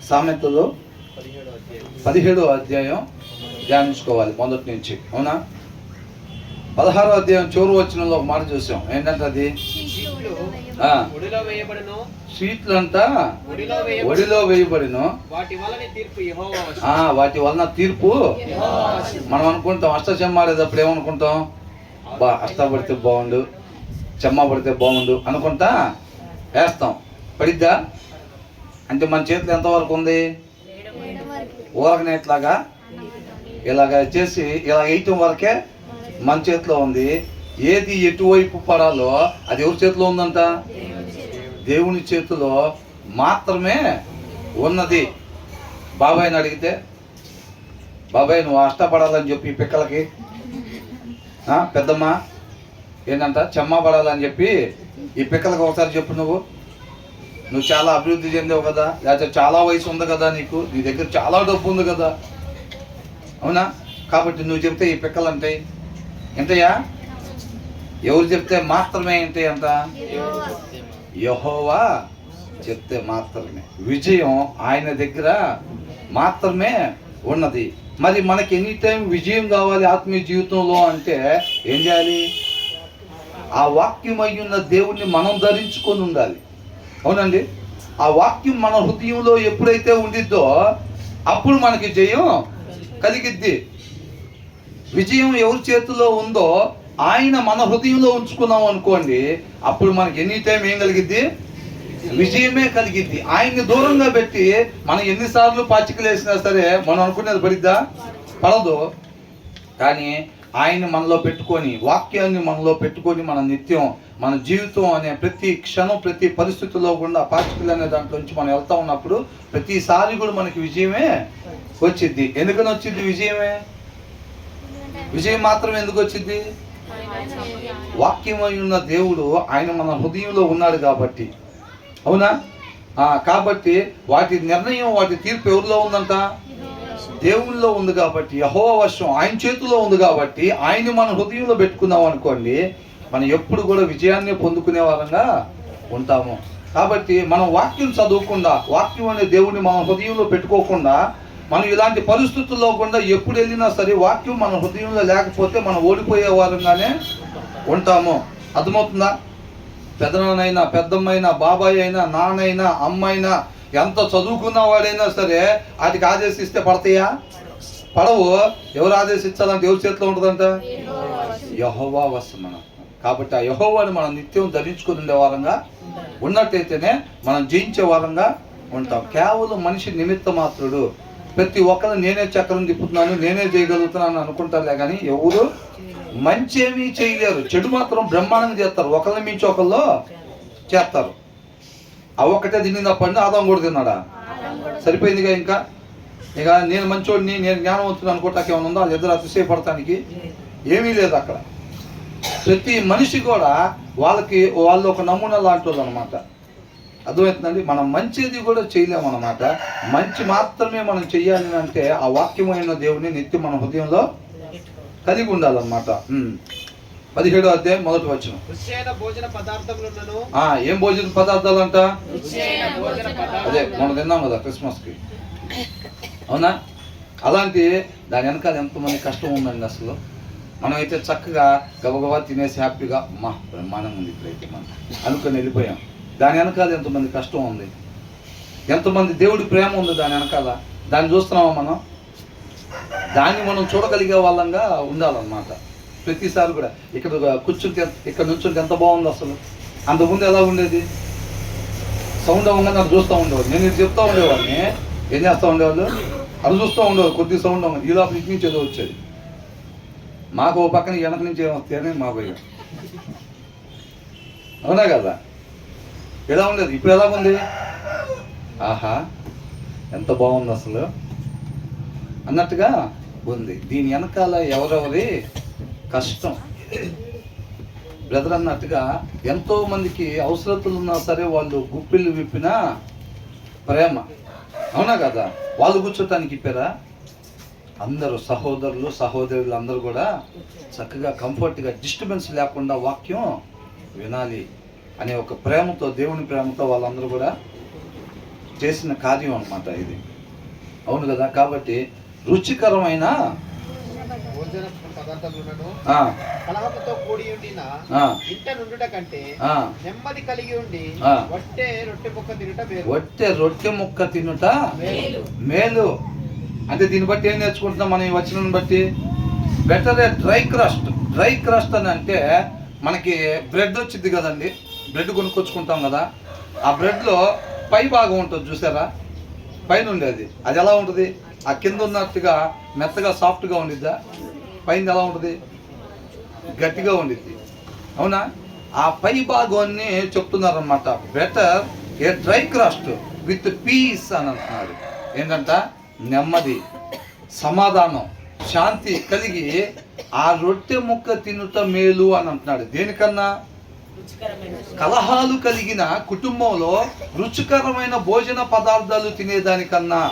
సామెతలు 17వ అధ్యాయం ధ్యానించుకోవాలి మొదటి నుంచి. అవునా? 16వ అధ్యాయం చివరి వచనంలో ఒక మాట చూసాం. ఏంటంటే అది షీట్లు అంట ఒడిలో వేయబడిను, వాటి వలన తీర్పు. మనం అనుకుంటాం అష్టచెమ్మ ఆడేటప్పుడు ఏమనుకుంటాం, అష్ట పడితే బాగుండు, చెమ్మ పడితే బాగుండు అనుకుంటా వేస్తాం. పడిద్దా? అంటే మన చేతిలో ఎంతవరకు ఉంది? ఊరకనే ఇలాగ చేసి ఇలా వేయటం వరకే మన చేతిలో ఉంది. ఏది ఎటువైపు పడాలో అది ఎవరి చేతిలో ఉందంట? దేవుని చేతిలో మాత్రమే ఉన్నది. బాబాయ్ని అడిగితే, బాబాయ్ నువ్వు అష్టపడాలని చెప్పి పిక్కలకి, పెద్దమ్మ ఏంటంట చెమ్మ పడాలని చెప్పి ఈ పిక్కలకి ఒకసారి చెప్పు. నువ్వు చాలా అభివృద్ధి చెందావు కదా, లేకపోతే చాలా వయసు ఉంది కదా, నీకు నీ దగ్గర చాలా డబ్బు ఉంది కదా, అవునా? కాబట్టి నువ్వు చెప్తే ఈ పిక్కలు అంటాయి. ఎంతయ్యా? ఎవరు చెప్తే మాత్రమే ఏంటాయి అంట? యెహోవా చెప్తే మాత్రమే. విజయం ఆయన దగ్గర మాత్రమే ఉన్నది. మరి మనకి ఎనీ టైం విజయం కావాలి ఆత్మీయ జీవితంలో అంటే ఏం చేయాలి? ఆ వాక్యం అయ్యున్న దేవుణ్ణి మనం ధరించుకొని ఉండాలి. అవునండి? ఆ వాక్యం మన హృదయంలో ఎప్పుడైతే ఉండిద్దో అప్పుడు మనకి జయం కలిగిద్ది. విజయం ఎవరి చేతిలో ఉందో ఆయన మన హృదయంలో ఉంచుకున్నాం అనుకోండి, అప్పుడు మనకి ఎనీ టైం ఏం కలిగిద్ది? విజయమే కలిగిద్ది. ఆయన్ని దూరంగా పెట్టి మనం ఎన్నిసార్లు పాచికలు వేసినా సరే మనం అనుకునేది పడిద్దా? పడదు. కానీ ఆయన్ని మనలో పెట్టుకొని, వాక్యాన్ని మనలో పెట్టుకొని మన నిత్యం మన జీవితం అనే ప్రతి క్షణం ప్రతి పరిస్థితుల్లో కూడా పాచికలు అనే దాంట్లో నుంచి మనం వెళ్తా ఉన్నప్పుడు ప్రతిసారి కూడా మనకి విజయమే వచ్చిద్ది. ఎందుకని వచ్చింది విజయమే? విజయం మాత్రం ఎందుకు వచ్చింది? వాక్యమై ఉన్న దేవుడు ఆయన మన హృదయంలో ఉన్నాడు కాబట్టి. అవునా? కాబట్టి వాటి నిర్ణయం, వాటి తీర్పు ఎవరిలో ఉందంట? దేవుళ్ళలో ఉంది కాబట్టి. యెహోవా వశం ఆయన చేతిలో ఉంది కాబట్టి ఆయన్ని మన హృదయంలో పెట్టుకున్నాం అనుకోండి, మనం ఎప్పుడు కూడా విజయాన్ని పొందుకునే వారంగా ఉంటాము. కాబట్టి మనం వాక్యం చదవకుండా, వాక్యం అనే దేవుడిని మన హృదయంలో పెట్టుకోకుండా, మనం ఇలాంటి పరిస్థితుల్లో కూడా ఎప్పుడు వెళ్ళినా సరే వాక్యం మన హృదయంలో లేకపోతే మనం ఓడిపోయే వారంగానే ఉంటాము. అర్థమవుతుందా? పెద్దనాన్నైనా, పెద్దమ్మైనా, బాబాయ్ అయినా, నాన్నైనా, అమ్మైనా, ఎంత చదువుకున్న వాడైనా సరే వాటికి ఆదేశిస్తే పడతాయా? పడవు. ఎవరు ఆదేశించాలంటే ఎవరి చేతిలో ఉంటుందంట? యెహోవా వశం. మనం కాబట్టి ఆ యెహోవాని మనం నిత్యం ధరించుకుని ఉండే వారంగా ఉన్నట్టయితేనే మనం జయించే వారంగా ఉంటాం. కేవలం మనిషి నిమిత్త మాత్రుడు. ప్రతి ఒక్కరు నేనే చక్రం తిప్పుతున్నాను, నేనే చేయగలుగుతున్నాను అనుకుంటారులే కానీ ఎవరు మంచి ఏమీ చేయలేరు. చెడు మాత్రం బ్రహ్మాండంగా చేస్తారు. ఒకళ్ళని మించి ఒకళ్ళు చేస్తారు. ఆ ఒక్కటే తిని తప్పండి ఆదాం కూడా తిన్నాడా? సరిపోయిందిగా. ఇక నేను మంచోడిని, నేను జ్ఞానవంతుని అనుకోవటానికి ఏమైనా ఉందా? ఎదురు అతిశయపడటానికి ఏమీ లేదు అక్కడ. ప్రతి మనిషి కూడా వాళ్ళు ఒక నమూనా లాంటి వాళ్ళు అనమాట. అర్థమవుతుందండి? మనం మంచిది కూడా చేయలేము అన్నమాట. మంచి మాత్రమే మనం చెయ్యాలి అంటే ఆ వాక్యమైన దేవుని నిత్యం మన హృదయంలో కలిగి ఉండాలన్నమాట. 17వ అధ్యాయం మొదటి వచనం. ఏం భోజన పదార్థాలు అంట? అదే మనం తిన్నాం కదా క్రిస్మస్కి, అవునా? అలాంటి దాని వెనకాల ఎంతమంది కష్టం ఉందండి అసలు. మనమైతే చక్కగా గబగబా తినేసి హ్యాపీగా బ్రహ్మాండంగా ఉంది ఇప్పుడైతే మనం అనుకుని వెళ్ళిపోయాం. దాని వెనకాల ఎంతమంది కష్టం ఉంది, ఎంతమంది దేవుడి ప్రేమ ఉంది దాని వెనకాల. దాన్ని చూస్తున్నామా మనం? దాన్ని మనం చూడగలిగే వాళ్ళంగా ఉండాలన్నమాట. ప్రతిసారి కూడా ఇక్కడ నుంచుంటే ఎంత బాగుంది అసలు. అంతకుముందు ఎలా ఉండేది? సౌండ్ అవ్వగా నాకు చూస్తూ ఉండేవాడు. నేను ఇది చెప్తూ ఉండేవాడిని. ఏం చేస్తూ ఉండేవాళ్ళు? అది చూస్తూ ఉండేవారు. కొద్ది సౌండ్ అవ్వగా ఈ లోపల ఇటు నుంచి ఏదో వచ్చేది. మాకు ఓ పక్కన వెనక నుంచి ఏమొస్తాయని మా భయ. అవునా కదా? ఎలా ఉండేది? ఇప్పుడు ఎలా ఉంది? ఆహా ఎంత బాగుంది అసలు అన్నట్టుగా ఉంది. దీని వెనకాల ఎవరెవరి కష్టం బ్రదర్ అన్నట్టుగా ఎంతో మందికి అవసరతలు ఉన్నా సరే వాళ్ళు గుప్పిళ్ళు విప్పిన ప్రేమ. అవునా కదా? వాళ్ళు కూర్చోటానికి ఇప్పారా? అందరూ సహోదరులు సహోదరులు అందరూ కూడా చక్కగా కంఫర్ట్గా డిస్టర్బెన్స్ లేకుండా వాక్యం వినాలి అనే ఒక ప్రేమతో, దేవుని ప్రేమతో వాళ్ళందరూ కూడా చేసిన కార్యం అన్నమాట ఇది. అవును కదా. కాబట్టి రుచికరమైన భోజన పదార్థములను ఆ, కలహముతో కూడి ఉండిన ఆ, ఇంట నుండుట కంటే ఆ, నెమ్మది కలిగి ఉండి ఆ. వట్టే రొట్టె ముక్క తినుట మేలు. వట్టె రొట్టె ముక్క తినుట మేలు. మేలు. అంటే దీన్ని బట్టి ఏం నేర్చుకుంటున్నాం మనం ఈ వచనం బట్టి? బెటర్ ఏ డ్రై క్రస్ట్. డ్రై క్రస్ట్ అని అంటే మనకి బ్రెడ్ వచ్చింది కదండి, బ్రెడ్ కొనుక్కొచ్చుకుంటాం కదా, ఆ బ్రెడ్లో పై భాగం ఉంటుంది చూసారా, పైన ఉండేది అది ఎలా ఉంటుంది? ఆ కింద ఉన్నట్టుగా మెత్తగా సాఫ్ట్గా ఉండిద్దా? పైన ఎలా ఉంటుంది? గట్టిగా ఉండిద్ది. అవునా? ఆ పై భాగాన్ని చెప్తున్నారనమాట. Better A dry crust with peace అని అంటున్నాడు. ఏంటంట? నెమ్మది, సమాధానం, శాంతి కలిగి ఆ రొట్టె ముక్క తినుట మేలు అని అంటున్నాడు. దేనికన్నా? కలహాలు కలిగిన కుటుంబంలో రుచికరమైన భోజన పదార్థాలు తినేదానికన్నా.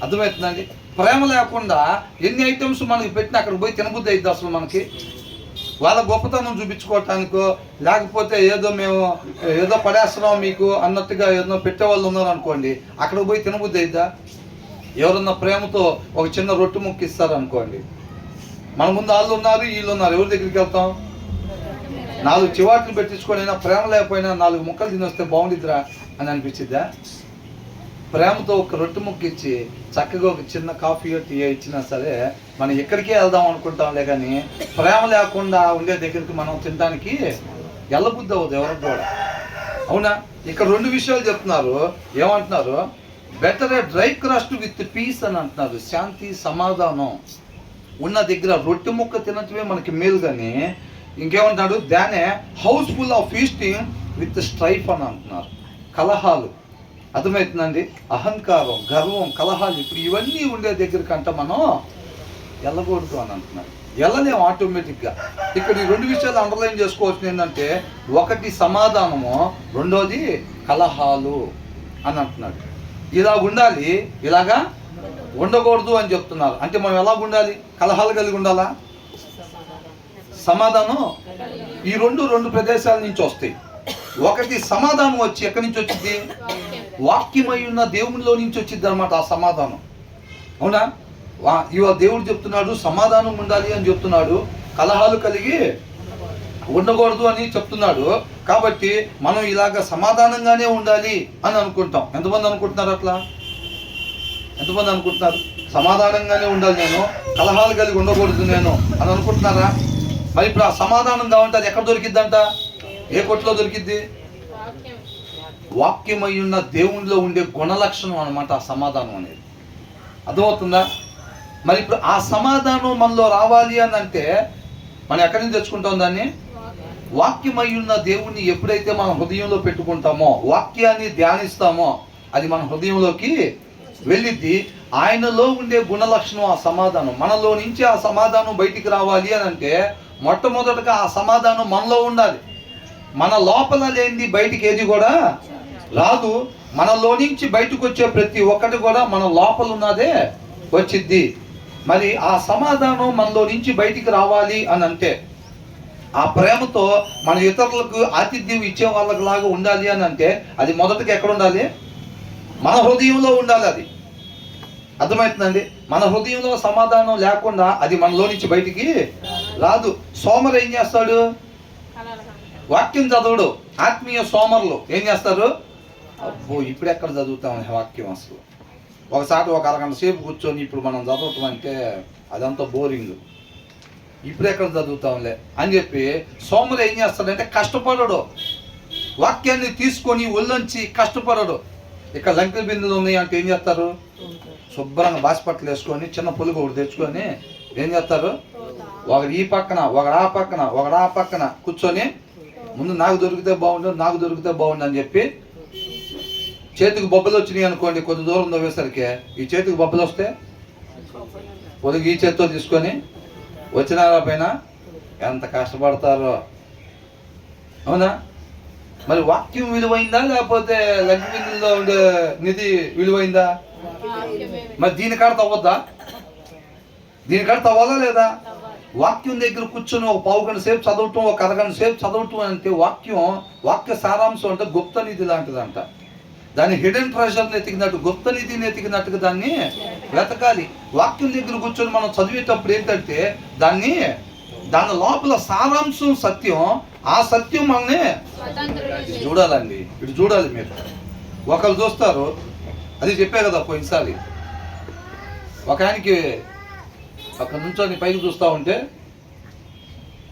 అర్థమవుతుందండి? ప్రేమ లేకుండా ఎన్ని ఐటమ్స్ మనకి పెట్టినా అక్కడికి పోయి తినబుద్ధి అవుతుంది అసలు మనకి. వాళ్ళ గొప్పతనం చూపించుకోవటానికో లేకపోతే ఏదో మేము ఏదో పడేస్తున్నాం మీకు అన్నట్టుగా ఏదో పెట్టేవాళ్ళు ఉన్నారు అనుకోండి, అక్కడికి పోయి తినబుద్ధి అవుతుందా? ఎవరన్నా ప్రేమతో ఒక చిన్న రొట్టె ముక్క ఇస్తారు అనుకోండి, మన ముందు వాళ్ళు ఉన్నారు వీళ్ళు ఉన్నారు, ఎవరి దగ్గరికి వెళ్తాం? 4 చివాట్లు పెట్టించుకొని అయినా ప్రేమ లేకపోయినా 4 ముక్కలు తినొస్తే బాగుండిద్దిరా అని అనిపించిద్దా? ప్రేమతో ఒక రొట్టె ముక్క ఇచ్చి చక్కగా ఒక చిన్న కాఫీ టీ ఇచ్చినా సరే మనం ఎక్కడికే వెళ్దాం అనుకుంటాంలే, కానీ ప్రేమ లేకుండా ఉండే దగ్గరికి మనం తినడానికి వెళ్ళబుద్ధి అవ్వదు ఎవరికి కూడా. అవునా? ఇక్కడ 2 విషయాలు చెప్తున్నారు. ఏమంటున్నారు? Better A dry crust with peace అని అంటున్నారు. శాంతి, సమాధానం ఉన్న దగ్గర రొట్టె ముక్క తినటమే మనకి మేలు. కానీ ఇంకేమంటున్నాడు? Than a house full of feasting with strife అని అంటున్నారు. కలహాలు. అర్థమవుతుందండి? అహంకారం, గర్వం, కలహాలు, ఇప్పుడు ఇవన్నీ ఉండే దగ్గర కంట మనం వెళ్ళకూడదు అని అంటున్నారు. వెళ్ళలేము ఆటోమేటిక్గా. ఇక్కడ ఈ 2 విషయాలు అండర్లైన్ చేసుకోవాల్సింది ఏంటంటే, ఒకటి సమాధానము, రెండోది కలహాలు అని అంటున్నాడు. ఇలా ఉండాలి, ఇలాగా ఉండకూడదు అని చెప్తున్నారు. అంటే మనం ఎలా ఉండాలి? కలహాలు కలిగి ఉండాలా? సమాధానం? ఈ రెండు ప్రదేశాల నుంచి వస్తాయి. ఒకటి సమాధానం వచ్చి ఎక్కడి నుంచి వచ్చింది? వాక్యమై ఉన్న దేవునిలో నుంచి వచ్చింది అనమాట ఆ సమాధానం. అవునా? ఇవాళ దేవుడు చెప్తున్నాడు సమాధానం ఉండాలి అని చెప్తున్నాడు, కలహాలు కలిగి ఉండకూడదు అని చెప్తున్నాడు. కాబట్టి మనం ఇలాగ సమాధానంగానే ఉండాలి అని అనుకుంటాం. ఎంతమంది అనుకుంటున్నారు అట్లా? ఎంతమంది అనుకుంటున్నారు సమాధానంగానే ఉండాలి నేను, కలహాలు కలిగి ఉండకూడదు నేను అని అనుకుంటున్నారా? మరి ఇప్పుడు ఆ సమాధానం కావాలంటే అది ఎక్కడ దొరికిద్దంట? ఏ కొట్లో దొరికిద్ది? వాక్యమై ఉన్న దేవునిలో ఉండే గుణలక్షణం అనమాట ఆ సమాధానం అనేది. అర్థమవుతుందా? మరి ఇప్పుడు ఆ సమాధానం మనలో రావాలి అని అంటే మనం ఎక్కడి నుంచి తెచ్చుకుంటాం దాన్ని? వాక్యమై ఉన్న దేవుణ్ణి ఎప్పుడైతే మనం హృదయంలో పెట్టుకుంటామో, వాక్యాన్ని ధ్యానిస్తామో, అది మన హృదయంలోకి వెళ్ళిద్ది. ఆయనలో ఉండే గుణలక్షణం ఆ సమాధానం. మనలో నుంచి ఆ సమాధానం బయటికి రావాలి అని అంటే మొట్టమొదటగా ఆ సమాధానం మనలో ఉండాలి. మన లోపల లేనిది బయటికి ఏది కూడా రాదు. మనలో నుంచి బయటకు వచ్చే ప్రతి ఒక్కటి కూడా మన లోపల ఉన్నదే వచ్చిద్ది. మరి ఆ సమాధానం మనలో నుంచి బయటికి రావాలి అని అంటే, ఆ ప్రేమతో మన ఇతరులకు ఆతిథ్యం ఇచ్చే వాళ్ళకి లాగా ఉండాలి అని అంటే, అది మొదటగా ఎక్కడ ఉండాలి? మన హృదయంలో ఉండాలి. అది అర్థమవుతుందండి? మన హృదయంలో సమాధానం లేకుండా అది మనలో నుంచి బయటికి రాదు. సోమరు ఏం చేస్తాడు? వాక్యం చదవడు. ఆత్మీయ సోమరులు ఏం చేస్తారు? అబ్బో ఇప్పుడు ఎక్కడ చదువుతాం వాక్యం అసలు, ఒకసారి ఒక అరగంట సేపు కూర్చొని ఇప్పుడు మనం చదవటం అంటే అదంతా బోరింగ్, ఇప్పుడు ఎక్కడ చదువుతాంలే అని చెప్పి సోమరు ఏం చేస్తాడంటే కష్టపడడు. వాక్యాన్ని తీసుకొని ఒళ్ళొంచి కష్టపడడు. ఇక లంకెల బిందులు ఉన్నాయి అంటే ఏం చేస్తారు? శుభ్రంగా బాసిపట్టలు వేసుకొని చిన్న పులుగు ఒకటి తెచ్చుకొని ఏం చేస్తారు? ఒకడు ఈ పక్కన, ఒకడు ఆ పక్కన, ఒకడు ఆ పక్కన కూర్చొని ముందు నాకు దొరికితే బాగుండు, నాకు దొరికితే బాగుండు అని చెప్పి, చేతికి బొబ్బలు వచ్చినాయి అనుకోండి, కొద్ది దూరం తవ్వేసరికి ఈ చేతికి బొబ్బలు వస్తే పొదుగు ఈ చేతితో తీసుకొని వచ్చినారా పైన ఎంత కష్టపడతారో. అవునా? మరి వాక్యం విలువైందా లేకపోతే లంక బిందుల్లో ఉండే నిధి విలువైందా? మరి దీనికాడ తవ్వద్దా? దీనికాడ తవ్వాలా లేదా? వాక్యం దగ్గర కూర్చొని ఒక పావు గంట సేపు చదవటం, ఒక అరగంట సేపు చదవటం అంటే వాక్య సారాంశం అంటే గుప్త నిధి లాంటిదంట. దాన్ని హిడెన్ ట్రెజర్ని ఎతికినట్టు, గుప్త నిధిని ఎతికినట్టుగా దాన్ని వెతకాలి. వాక్యం దగ్గర కూర్చొని మనం చదివేటప్పుడు ఏంటంటే దాని లోపల సారాంశం సత్యం. ఆ సత్యం మనల్ని చూడాలండి. ఇటు చూడాలి మీరు. ఒకళ్ళు చూస్తారు, అది చెప్పే కదా పోయినసారి, ఒక ఆయనకి అక్కడ నుంచొని పైకి చూస్తూ ఉంటే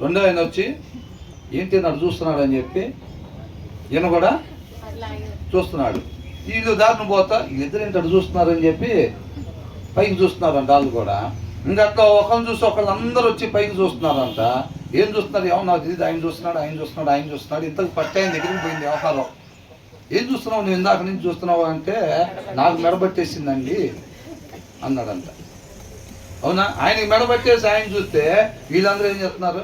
రెండో ఆయన వచ్చి ఏంటి నన్ను చూస్తున్నాడు అని చెప్పి ఈయన కూడా చూస్తున్నాడు. వీళ్ళు దారిని పోతా వీళ్ళిద్దరు ఏంటి అటు చూస్తున్నారు అని చెప్పి పైకి చూస్తున్నారంట వాళ్ళు కూడా. ఇంకా అట్లా ఒకరిని చూసి ఒకళ్ళు అందరూ వచ్చి పైకి చూస్తున్నారంట. ఏం చూస్తున్నారు? ఏమో నాకు తెలియదు. ఆయన చూస్తున్నాడు. ఇంతకు ఫస్ట్ ఆయన దగ్గరికి పోయింది వ్యవహారం. ఏం చూస్తున్నావు నువ్వు? ఇందాక నుంచి చూస్తున్నావు అంటే నాకు మెడబట్టేసిందండి అన్నాడంట. అవునా? ఆయనకి మెడబట్టేసి ఆయన చూస్తే వీళ్ళందరూ ఏం చేస్తున్నారు?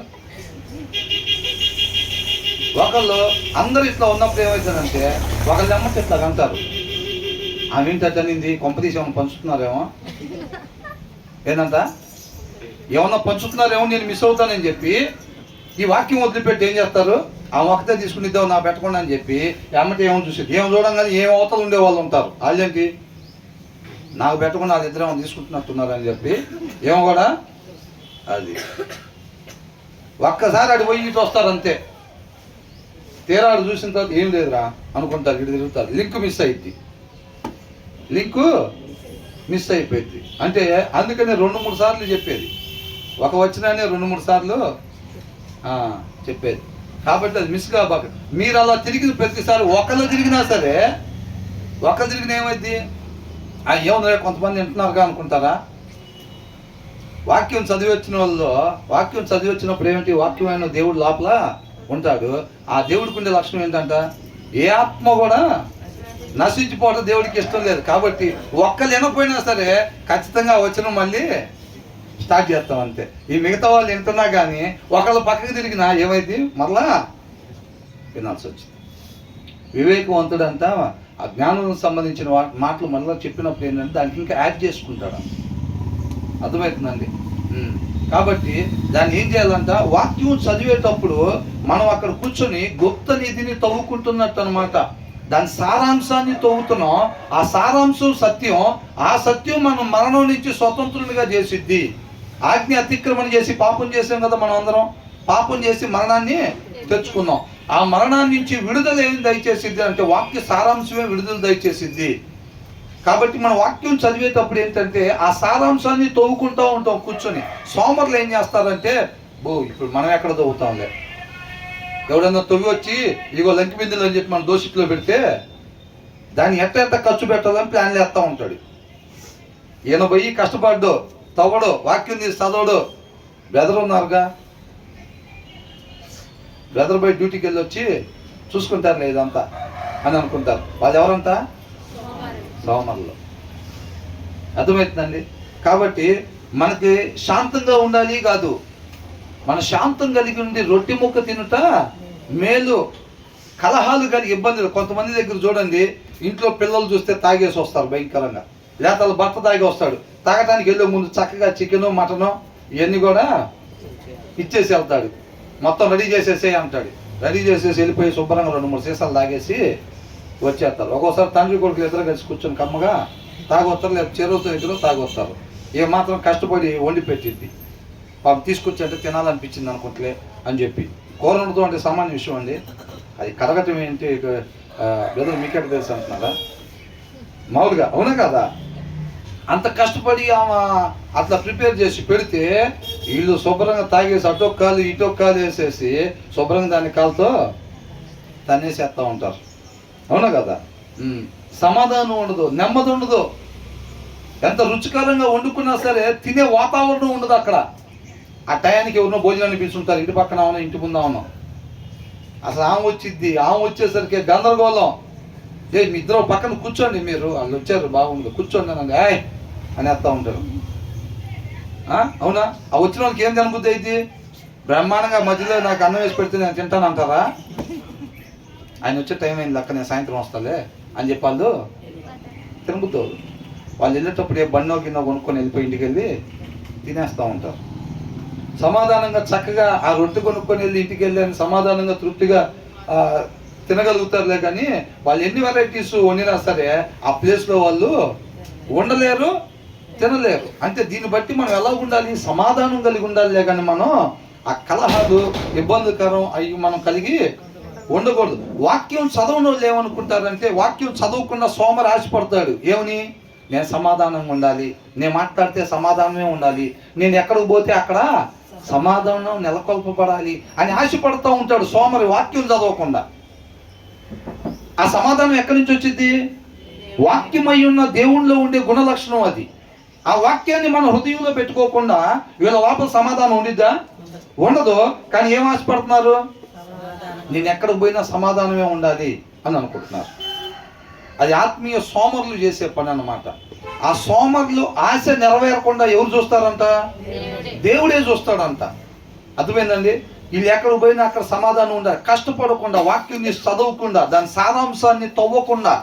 ఒకళ్ళు అందరూ ఇట్లా ఉన్నప్పుడు ఏమవుతుందంటే ఒకళ్ళు ఎమ్మటి ఇట్లా అంటారు, ఆమె ఏంటనింది, కొంపతీసి ఏమైనా పంచుతున్నారేమో, ఏంటంట ఏమన్నా పంచుతున్నారేమో, నేను మిస్ అవుతానని చెప్పి ఈ వాక్యం వదిలిపెట్టి ఏం చేస్తారు? ఆ ఒక్కతే తీసుకునిద్దాం నా పెట్టకుండా అని చెప్పి ఎమ్మటి ఏమో చూసేది. ఏమో చూడంగానే ఏం అవతలు ఉండే వాళ్ళు ఉంటారు. వాళ్ళేంటి నాకు పెట్టకుండా అది ఇద్దరు ఏమో తీసుకుంటున్నట్టున్నారు అని చెప్పి ఏమో కూడా అది ఒక్కసారి అటు పోయి ఇటు వస్తారు అంతే. తీరా అటు చూసిన తర్వాత ఏం లేదురా అనుకుంటారు, ఇటు తిరుగుతారు. లింక్ మిస్ అయిపోయింది. అంటే అందుకనే 2-3 సార్లు చెప్పేది. ఒక వచ్చినానే 2-3 సార్లు చెప్పేది. కాబట్టి అది మిస్ కాబాక. మీరు అలా తిరిగిన ప్రతిసారి ఒకళ్ళు తిరిగినా సరే, ఒకళ్ళు తిరిగిన ఏమైంది? ఏమన్నా కొంతమంది వింటున్నారుగా అనుకుంటారా? వాక్యం చదివి వచ్చినప్పుడు ఏమిటి? వాక్యమైన దేవుడు లోపల ఉంటాడు. ఆ దేవుడికి ఉండే లక్షణం ఏంటంట? ఏ ఆత్మ కూడా నశించిపోవడం దేవుడికి ఇష్టం లేదు. కాబట్టి ఒక్కళ్ళు వినకపోయినా సరే ఖచ్చితంగా వచ్చిన మళ్ళీ స్టార్ట్ చేస్తాం అంతే. ఈ మిగతా వాళ్ళు వింటున్నా కానీ ఒకళ్ళు పక్కకి తిరిగినా ఏమైంది? మరలా వినాల్సి వచ్చింది. వివేకవంతుడంతా ఆ జ్ఞానం సంబంధించిన మాటలు మళ్ళీ చెప్పినప్పుడు ఏంటంటే దానికి ఇంకా యాడ్ చేసుకుంటాడు. అర్థమవుతుందండి? కాబట్టి దాన్ని ఏం చేయాలంట? వాక్యం చదివేటప్పుడు మనం అక్కడ కూర్చొని గుప్త నిధిని తవ్వుకుంటున్నట్టు అనమాట. దాని సారాంశాన్ని తవ్వుతున్నాం. ఆ సారాంశం సత్యం. ఆ సత్యం మనం మరణం నుంచి స్వతంత్రులుగా చేసిద్ది. ఆజ్ఞ అతిక్రమణ చేసి పాపం చేసాం కదా మనం అందరం. పాపం చేసి మరణాన్ని తెచ్చుకున్నాం. ఆ మరణాన్ని నుంచి విడుదల ఏం దయచేసిద్ది అంటే వాక్య సారాంశమే విడుదల దయచేసిద్ది. కాబట్టి మన వాక్యం చదివేటప్పుడు ఏంటంటే ఆ సారాంశాన్ని తవ్వుకుంటూ ఉంటాం కూర్చొని. సోమరులు ఏం చేస్తారంటే ఇప్పుడు మనం ఎక్కడ తవ్వుతాంలే, ఎవడన్నా తవ్వి వచ్చి ఇగో లంకి బిందులు అని చెప్పి మన దోషిట్లో పెడితే దాన్ని ఎట్ట ఖర్చు పెట్టాలని ప్లాన్లు వేస్తూ ఉంటాడు. ఈయన పోయి కష్టపడ్డు, తవ్వడు, వాక్యం తీసి చదవడు. బ్రదర్ ఉన్నారుగా, బ్రదర్ పోయి డ్యూటీకి వెళ్ళి వచ్చి చూసుకుంటారు లేదంతా అని అనుకుంటారు. వాళ్ళు ఎవరంతా? సోమరులు. అర్థమవుతుందండి? కాబట్టి మనకి శాంతంగా ఉండాలి కాదు, మన శాంతం కలిగి ఉండి రొట్టె ముక్క తినుట మేలు. కలహాలు కలిగి ఇబ్బందులు. కొంతమంది దగ్గర చూడండి, ఇంట్లో పిల్లలు చూస్తే తాగేసి వస్తారు భయంకరంగా. లేకపోతే వాళ్ళ భర్త తాగి వస్తాడు. తాగడానికి వెళ్ళే ముందు చక్కగా చికెను మటను ఇవన్నీ కూడా ఇచ్చేసి వెళ్తాడు. మొత్తం రెడీ చేసేసే అంటాడు. రెడీ చేసేసి వెళ్ళిపోయి శుభ్రంగా 2-3 సీసాలు తాగేసి వచ్చేస్తారు. ఒక్కోసారి తండ్రి కొడుకులు ఇద్దరు కలిసి కూర్చొని కమ్మగా తాగొస్తారు, లేదా చెరువుతో ఇద్దరు తాగొస్తారు. ఏమాత్రం కష్టపడి వండి పెట్టిద్ది. పాపం తీసుకొచ్చి అంటే తినాలనిపించింది అనుకుంటలే అని చెప్పి. కూర వండుతూ అంటే సామాన్య విషయం అండి. అది కరగటం ఏంటి బ్రదర్ మీకెక్కడ తెలుసు అంటున్నారా? మామూలుగా అవునా కదా? అంత కష్టపడి ఆమె అట్లా ప్రిపేర్ చేసి పెడితే వీళ్ళు శుభ్రంగా తాగేసి అటొక్క కాలు ఇటొక్క కాలు వేసేసి శుభ్రంగా దాని కాలుతో తన్నేసేస్తూ ఉంటారు. అవునా కదా? సమాధానం ఉండదు, నెమ్మది ఉండదు. ఎంత రుచికరంగా వండుకున్నా సరే తినే వాతావరణం ఉండదు అక్కడ. ఆ టయానికి ఎవరినో భోజనాన్ని పిలుచుంటారు, ఇంటి పక్కన అవునా ఇంటి ముందు అవును. అసలు ఆమె వచ్చిద్ది, ఆమె వచ్చేసరికి గందరగోళం. మీ ఇద్దరు పక్కన కూర్చోండి, మీరు వాళ్ళు వచ్చారు బాగుంది కూర్చోండి అని అనేస్తూ ఉంటారు. అవునా? ఆ వచ్చిన వాళ్ళకి ఏం తినబుద్ధి అయితే బ్రహ్మాండంగా మధ్యలో నాకు అన్నం వేసి పెడితే నేను తింటాను అంటారా? ఆయన వచ్చే టైం అయింది అక్క, నేను సాయంత్రం వస్తాలే అని చెప్పి వాళ్ళు తినబుద్దు. వాళ్ళు వెళ్ళేటప్పుడు ఏ బండో కింద కొనుక్కొని వెళ్ళిపోయి ఇంటికి వెళ్ళి తినేస్తూ ఉంటారు. సమాధానంగా చక్కగా ఆ రొట్టె కొనుక్కొని వెళ్ళి ఇంటికి వెళ్ళి సమాధానంగా తృప్తిగా తినగలుగుతారులే, కానీ వాళ్ళు ఎన్ని వెరైటీస్ వండినా సరే ఆ ప్లేస్లో వాళ్ళు ఉండలేరు, తినలేరు. అంటే దీన్ని బట్టి మనం ఎలా ఉండాలి? సమాధానం కలిగి ఉండాలిలే, కానీ మనం ఆ కలహాలు ఇబ్బందికరం అవి మనం కలిగి ఉండకూడదు. వాక్యం చదవని వాళ్ళు ఏమనుకుంటారంటే, వాక్యం చదవకుండా సోమరి ఆశపడతాడు. ఏమని? నేను సమాధానంగా ఉండాలి, నేను మాట్లాడితే సమాధానమే ఉండాలి, నేను ఎక్కడికి పోతే అక్కడ సమాధానం నెలకొల్పబడాలి అని ఆశపడుతూ ఉంటాడు సోమరి, వాక్యం చదవకుండా. ఆ సమాధానం ఎక్కడి నుంచి వచ్చింది? వాక్యమై ఉన్న దేవుణ్ణిలో ఉండే గుణలక్షణం అది. ఆ వాక్యాన్ని మన హృదయంలో పెట్టుకోకుండా వీళ్ళ లోపల సమాధానం ఉండిద్దా? ఉండదు. కానీ ఏం ఆశపడుతున్నారు? నేను ఎక్కడికి పోయినా సమాధానమే ఉండాలి అని అనుకుంటున్నారు. అది ఆత్మీయ సోమరులు చేసే పని అన్నమాట. ఆ సోమరులు ఆశ నెరవేరకుండా ఎవరు చూస్తారంట? దేవుడే చూస్తాడంట. అర్థమైందండి? వీళ్ళు ఎక్కడికి పోయినా అక్కడ సమాధానం ఉండాలి. కష్టపడకుండా, వాక్యాన్ని చదవకుండా, దాని సారాంశాన్ని తవ్వకుండా,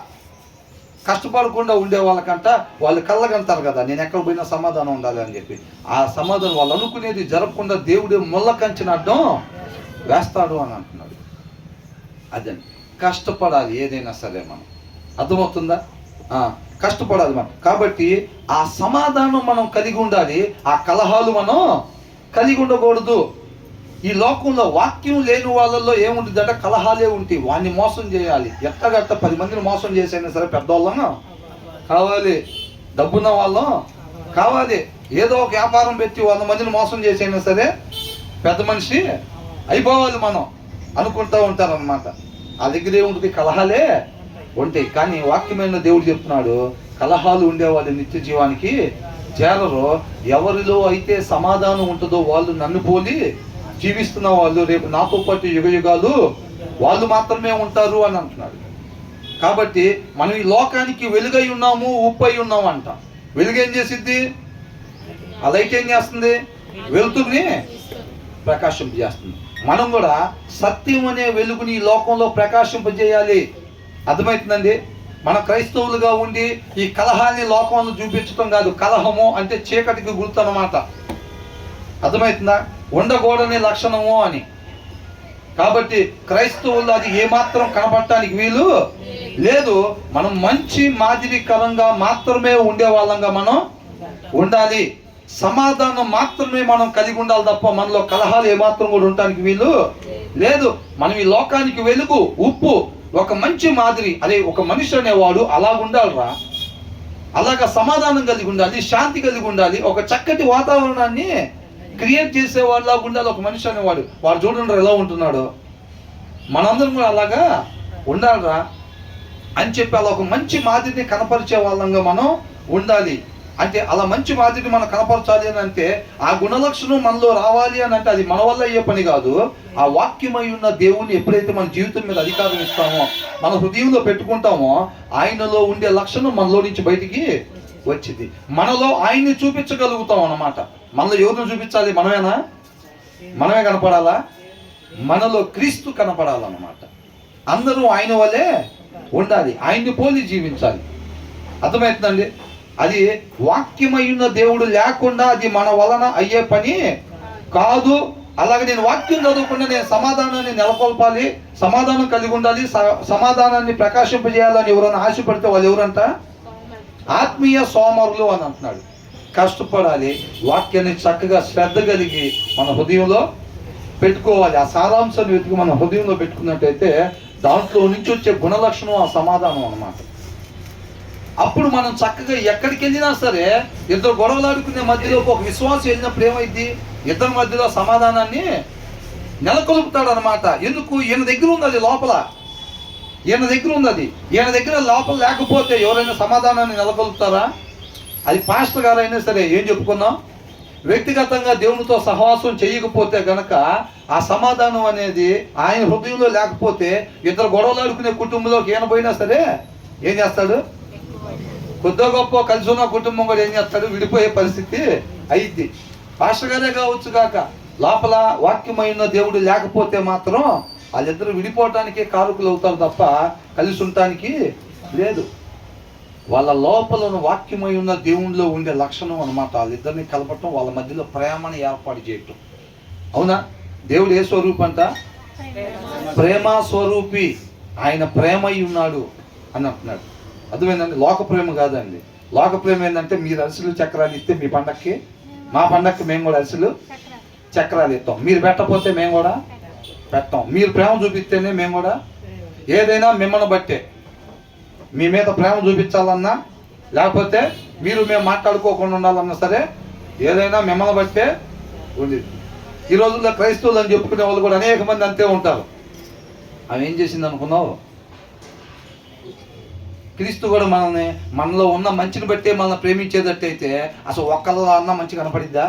కష్టపడకుండా ఉండే వాళ్ళకంట వాళ్ళు కళ్ళగంటారు కదా, నేను ఎక్కడ పోయినా సమాధానం ఉండాలి అని చెప్పి. ఆ సమాధానం వాళ్ళు అనుకునేది జరగకుండా దేవుడే ముళ్ళ కంచెన అడ్డం వేస్తాడు అని అంటున్నాడు. అదండి, కష్టపడాలి ఏదైనా సరే మనం. అర్థమవుతుందా? కష్టపడాలి మనం. కాబట్టి ఆ సమాధానం మనం కలిగి ఉండాలి, ఆ కలహాలు మనం కలిగి ఉండకూడదు. ఈ లోకంలో వాక్యం లేని వాళ్ళల్లో ఏముంటుందంటే కలహాలే ఉంటాయి. వాడిని మోసం చేయాలి, ఎట్టగట్ట 10 మందిని మోసం చేసైనా సరే పెద్దవాళ్ళం కావాలి, డబ్బున్న వాళ్ళం కావాలి, ఏదో ఒక వ్యాపారం పెట్టి 100 మందిని మోసం చేసైనా సరే పెద్ద మనిషి అయిపోవాలి మనం అనుకుంటూ ఉంటారన్నమాట. ఆ దగ్గర ఏముంటుంది? కలహాలే ఉంటాయి. కానీ వాక్యమైన దేవుడు చెప్తున్నాడు, కలహాలు ఉండేవాళ్ళు నిత్య జీవానికి చేరరు. ఎవరిలో అయితే సమాధానం ఉంటుందో వాళ్ళు నన్ను పోలి జీవిస్తున్న వాళ్ళు రేపు నాతో పాటు యుగ యుగాలు వాళ్ళు మాత్రమే ఉంటారు అని అంటున్నాడు. కాబట్టి మనం ఈ లోకానికి వెలుగై ఉన్నాము, ఉప్పు అయి ఉన్నాము అంట. వెలుగు ఏం చేసిద్ది? ఆ లైట్ ఏం చేస్తుంది? వెలుతురుని ప్రకాశింపజేస్తుంది. మనం కూడా సత్యం అనే వెలుగుని ఈ లోకంలో ప్రకాశింపజేయాలి. అర్థమవుతుందండి? మన క్రైస్తవులుగా ఉండి ఈ కలహాన్ని లోకంలో చూపించడం కాదు. కలహము అంటే చీకటికి గుర్తు అన్నమాట. అర్థమవుతుందా? ఉండకూడని లక్షణము అని. కాబట్టి క్రైస్తవులు అది ఏమాత్రం కనపడటానికి వీలు లేదు. మనం మంచి మాదిరికరంగా మాత్రమే ఉండే వాళ్ళంగా మనం ఉండాలి. సమాధానం మాత్రమే మనం కలిగి ఉండాలి తప్ప మనలో కలహాలు ఏమాత్రం కూడా ఉండటానికి వీలు లేదు. మనం ఈ లోకానికి వెలుగు, ఉప్పు, ఒక మంచి మాదిరి. అదే ఒక మనిషి అనేవాడు అలా ఉండాలిరా, అలాగా సమాధానం కలిగి ఉండాలి, శాంతి కలిగి ఉండాలి, ఒక చక్కటి వాతావరణాన్ని క్రియేట్ చేసేవాళ్ళగా ఉండాలి ఒక మనిషి అనేవాడు. వాడు చూడండి ఎలా ఉంటున్నాడు, మనందరం కూడా అలాగా ఉండాలిరా అని చెప్పి అలా ఒక మంచి మాదిరిని కనపరిచే వాళ్ళంగా మనం ఉండాలి. అంటే అలా మంచి మాదిరిని మనం కనపరచాలి అని అంటే ఆ గుణలక్షణం మనలో రావాలి అని అంటే అది మన వల్ల అయ్యే పని కాదు. ఆ వాక్యమై ఉన్న దేవుణ్ణి ఎప్పుడైతే మన జీవితం మీద అధికారం ఇస్తామో, మన హృదయంలో పెట్టుకుంటామో, ఆయనలో ఉండే లక్షణం మనలో నుంచి బయటికి వచ్చింది. మనలో ఆయన్ని చూపించగలుగుతాం అన్నమాట. మనలో ఎవరిని చూపించాలి? మనమేనా? మనమే కనపడాలా? మనలో క్రీస్తు కనపడాలన్నమాట. అందరూ ఆయన వల్లే ఉండాలి, ఆయన్ని పోలి జీవించాలి. అర్థమవుతుందండి? అది వాక్యమైన దేవుడు లేకుండా అది మన వలన అయ్యే పని కాదు. అలాగే నేను వాక్యం చదవకుండా నేను సమాధానాన్ని నెలకొల్పాలి, సమాధానం కలిగి ఉండాలి, సమాధానాన్ని ప్రకాశింపజేయాలని ఎవరైనా ఆశపడితే వాళ్ళు ఎవరంట? ఆత్మీయ సోమరులు అని అంటున్నాడు. కష్టపడాలి, వాక్యాన్ని చక్కగా శ్రద్ధ కలిగి మన హృదయంలో పెట్టుకోవాలి. ఆ సారాంశాన్ని వెతికి మన హృదయంలో పెట్టుకున్నట్టయితే దాంట్లో నుంచి వచ్చే గుణలక్షణం ఆ సమాధానం అన్నమాట. అప్పుడు మనం చక్కగా ఎక్కడికి వెళ్ళినా సరే ఇద్దరు గొడవలాడుకునే మధ్యలో ఒక విశ్వాసం వెళ్ళినప్పుడు ఏమైంది? ఇద్దరి మధ్యలో సమాధానాన్ని నెలకొల్పుతాడు అనమాట. ఎందుకు? ఈయన దగ్గర ఉంది అది లోపల, ఈయన దగ్గర ఉంది అది. ఈయన దగ్గర లోపల లేకపోతే ఎవరైనా సమాధానాన్ని నెలకొల్పుతారా? అది పాస్టర్ గారైనా సరే ఏం చెప్పుకున్నాం, వ్యక్తిగతంగా దేవునితో సహవాసం చేయకపోతే గనక ఆ సమాధానం అనేది ఆయన హృదయంలో లేకపోతే ఇద్దరు గొడవలాడుకునే కుటుంబంలోకి ఈయన పోయినా సరే ఏం చేస్తాడు? కొద్దో గొప్ప కలిసి ఉన్న కుటుంబం కూడా ఏం చేస్తాడు? విడిపోయే పరిస్థితి అయింది. పాస్టర్ గారే కావచ్చు కాక లోపల వాక్యమైన దేవుడు లేకపోతే మాత్రం వాళ్ళిద్దరు విడిపోవటానికే కారకులు అవుతారు తప్ప కలిసి ఉండటానికి లేదు. వాళ్ళ లోపల వాక్యమై ఉన్న దేవునిలో ఉండే లక్షణం అనమాట. వాళ్ళిద్దరిని కలపటం, వాళ్ళ మధ్యలో ప్రేమని ఏర్పాటు చేయటం. అవునా? దేవుడు ఏ స్వరూపం అంట? ప్రేమ స్వరూపి. ఆయన ప్రేమ అయి ఉన్నాడు అని అంటున్నాడు. అర్థమైందండి? లోక ప్రేమ కాదండి. లోక ప్రేమ ఏంటంటే మీరు అరిసెలు చక్రాలు ఇస్తే మీ పండక్కి, మా పండక్కి మేము కూడా అరిసెలు చక్రాలు ఇస్తాం. మీరు పెట్టకపోతే మేము కూడా పెట్టాం. మీరు ప్రేమ చూపిస్తేనే మేము కూడా, ఏదైనా మిమ్మల్ని బట్టే. మీ మీద ప్రేమ చూపించాలన్నా, లేకపోతే మీరు మేము మాట్లాడుకోకుండా ఉండాలన్నా సరే, ఏదైనా మిమ్మల్ని బట్టే ఉండేది. ఈ రోజుల్లో క్రైస్తవులు అని చెప్పుకునే వాళ్ళు కూడా అనేక మంది అంతే ఉంటారు. ఆమె ఏం చేసింది అనుకున్నావు? క్రీస్తు కూడా మనలో ఉన్న మంచిని బట్టే మనల్ని ప్రేమించేటట్టయితే అసలు ఒక్కళ్ళలో అన్న మంచి కనపడిద్దా?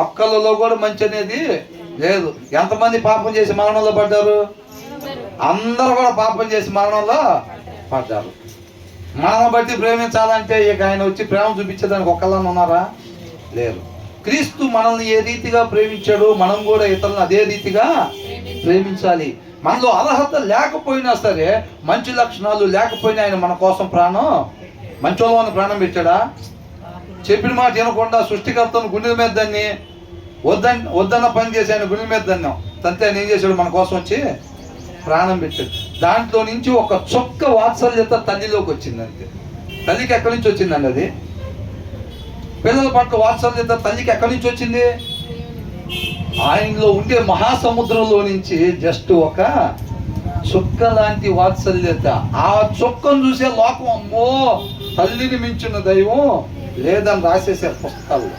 ఒక్కళ్ళలో కూడా మంచి అనేది లేదు. ఎంతమంది పాపం చేసి మరణంలో పడ్డారు? అందరూ కూడా పాపం చేసి మరణంలో పడ్డారు. మనల్ని బట్టి ప్రేమించాలంటే ఇక ఆయన వచ్చి ప్రేమ చూపించేదానికి ఒక్కళ్ళని ఉన్నారా? లేరు. క్రీస్తు మనల్ని ఏ రీతిగా ప్రేమించాడు, మనం కూడా ఇతరులను అదే రీతిగా ప్రేమించాలి. మనలో అర్హత లేకపోయినా సరే, మంచి లక్షణాలు లేకపోయినా ఆయన మన కోసం మంచోళ్ళని ప్రాణం పెట్టాడా? చెప్పిన మాట వినకుండా సృష్టికర్తను గుండెల మీద దాన్ని వద్దన్న పని చేసి ఆయన గుండెల మీద దాన్నాం తంతే ఆయన ఏం చేశాడు? మన కోసం వచ్చి ప్రాణం పెట్టాడు. దాంట్లో నుంచి ఒక చొక్క వాత్సల్యత తల్లిలోకి వచ్చింది అంతే. తల్లికి ఎక్కడి నుంచి వచ్చిందండి అది? పిల్లల పట్ల వాత్సల్యత తల్లికి ఎక్కడి నుంచి వచ్చింది? ఆయనలో ఉండే మహాసముద్రంలో నుంచి జస్ట్ ఒక చుక్క లాంటి వాత్సల్యత. ఆ చుక్కను చూసే లోకం అమ్మో తల్లిని మించిన దైవం లేదని రాసేసారు పుస్తకాల్లో.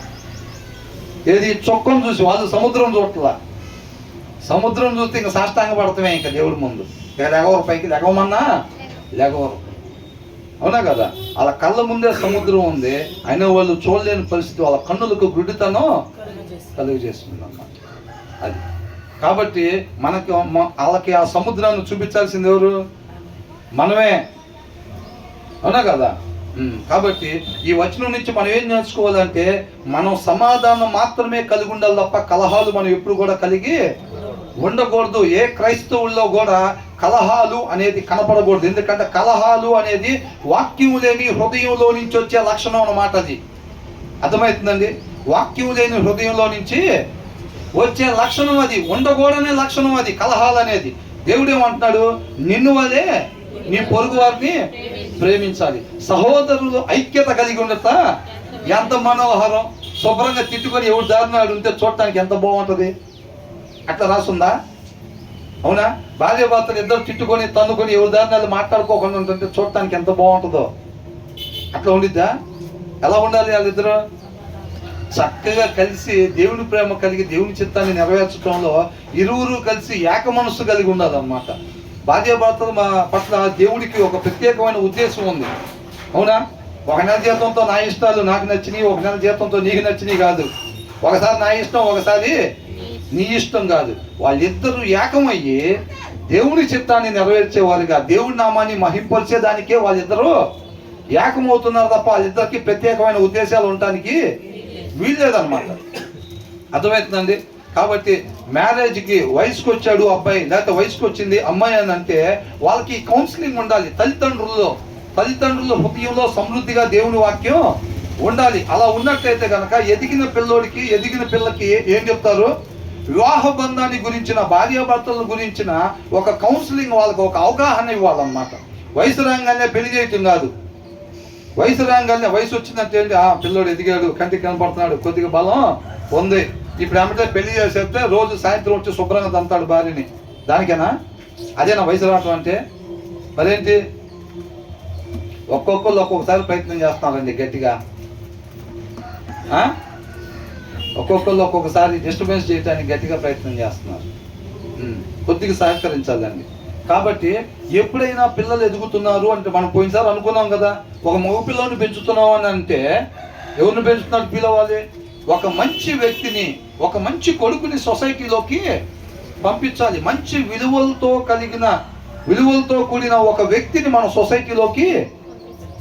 ఏది? చుక్కను చూసి. వాళ్ళు సముద్రం చూడట్లా. సముద్రం చూస్తే ఇంకా సాష్టాంగ పడతామే ఇంకా దేవుడి ముందు. ఇక లెగవరు, పైకి లెగవమన్నా లెగవరు. అవునా కదా? వాళ్ళ కళ్ళ ముందే సముద్రం ఉంది, అయినా వాళ్ళు చూడలేని పరిస్థితి. వాళ్ళ కన్నులకు గుడ్డితనం కలుగు చేస్తుంది అన్నమాట. అది కాబట్టి వాళ్ళకి ఆ సముద్రాన్ని చూపించాల్సింది ఎవరు? మనమే. అవునా కదా? కాబట్టి ఈ వచనం నుంచి మనం ఏం నేర్చుకోవాలంటే, మనం సమాధానం మాత్రమే కలిగి ఉండాలి తప్ప కలహాలు మనం ఎప్పుడు కూడా కలిగి ఉండకూడదు. ఏ క్రైస్తవుల్లో కూడా కలహాలు అనేది కనపడకూడదు. ఎందుకంటే కలహాలు అనేది వాక్యం లేని హృదయంలో నుంచి వచ్చే లక్షణం అన్నమాట. అది అర్థమవుతుందండి? వాక్యం లేని హృదయంలో నుంచి వచ్చే లక్షణం అది, ఉండకూడనే లక్షణం అది కలహాలు అనేది. దేవుడు ఏమంటున్నాడు? నిన్ను వలే నీ పొరుగు వారిని ప్రేమించాలి. సహోదరులు ఐక్యత కలిగి ఉండట ఎంత మనోహరం. శుభ్రంగా తిట్టుకొని ఎవరు దారినాడు ఉంటే చూడటానికి ఎంత బాగుంటుంది. అట్లా రాసుందా? అవునా? భార్య భర్తలు ఇద్దరు తిట్టుకొని తన్నుకొని ఎవరి దారినాలు మాట్లాడుకోకుండా ఉంటుంటే చూడటానికి ఎంత బాగుంటుందో. అట్లా ఉండిద్దా? ఎలా ఉండాలి? వాళ్ళిద్దరు చక్కగా కలిసి దేవుని ప్రేమ కలిగి దేవుని చిత్తాన్ని నెరవేర్చడంలో ఇరువురు కలిసి ఏక మనస్సు కలిగి ఉండాలన్నమాట. భార్య భర్తల పట్ల దేవుడికి ఒక ప్రత్యేకమైన ఉద్దేశం ఉంది. అవునా? ఒక నెల జీతంతో నా ఇష్టాలు నాకు నచ్చినాయి, ఒక నెల జీతంతో నీకు నచ్చినాయి కాదు. ఒకసారి నా ఇష్టం, ఒకసారి నీ ఇష్టం కాదు. వాళ్ళిద్దరూ ఏకమయ్యి దేవుని చిత్తాన్ని నెరవేర్చేవారుగా, దేవుడి నామాన్ని మహింపరిచేదానికే వాళ్ళిద్దరూ ఏకమవుతున్నారు తప్ప వాళ్ళిద్దరికి ప్రత్యేకమైన ఉద్దేశాలు ఉండటానికి వీల్లేదన్నమాట. అర్థమవుతుందండి? కాబట్టి మ్యారేజ్కి వయసుకు వచ్చాడు అబ్బాయి, లేకపోతే వయసుకు వచ్చింది అమ్మాయి అని అంటే వాళ్ళకి కౌన్సిలింగ్ ఉండాలి. తల్లిదండ్రుల హృదయంలో సమృద్ధిగా దేవుని వాక్యం ఉండాలి. అలా ఉన్నట్లయితే కనుక ఎదిగిన పిల్లోడికి, ఎదిగిన పిల్లకి ఏం చెప్తారు? వివాహ బంధాన్ని గురించిన, భార్యాభర్తల గురించిన ఒక కౌన్సిలింగ్, వాళ్ళకి ఒక అవగాహన ఇవ్వాలన్నమాట. వయసు రాగానే పెళ్లి చేయటం కాదు. వయసు రాగానే వయసు వచ్చిందంటే ఏంటి? పిల్లోడు ఎదిగాడు, కంటికి కనపడుతున్నాడు, కొద్దిగా బలం ఉంది, ఇప్పుడు ఏమంటే పెళ్లి చేసేస్తే రోజు సాయంత్రం వచ్చి శుభ్రంగా తంతాడు భార్యని. దానికేనా? అదేనా వయసు రావటం అంటే? మరేంటి? ఒక్కొక్కరు ఒక్కొక్కసారి ప్రయత్నం చేస్తున్నారండి గట్టిగా. ఒక్కొక్కరు ఒక్కొక్కసారి డిస్టర్బెన్స్ చేయడానికి గట్టిగా ప్రయత్నం చేస్తున్నారు. కొద్దిగా సహకరించాలండి. కాబట్టి ఎప్పుడైనా పిల్లలు ఎదుగుతున్నారు అంటే, మనం పోయినసారి అనుకున్నాం కదా, ఒక మగ పిల్లని పెంచుతున్నాం అని అంటే ఎవరిని పెంచుతున్నట్టు ఫీల్ అవ్వాలి? ఒక మంచి వ్యక్తిని, ఒక మంచి కొడుకుని సొసైటీలోకి పంపించాలి. మంచి విలువలతో కూడిన ఒక వ్యక్తిని మన సొసైటీలోకి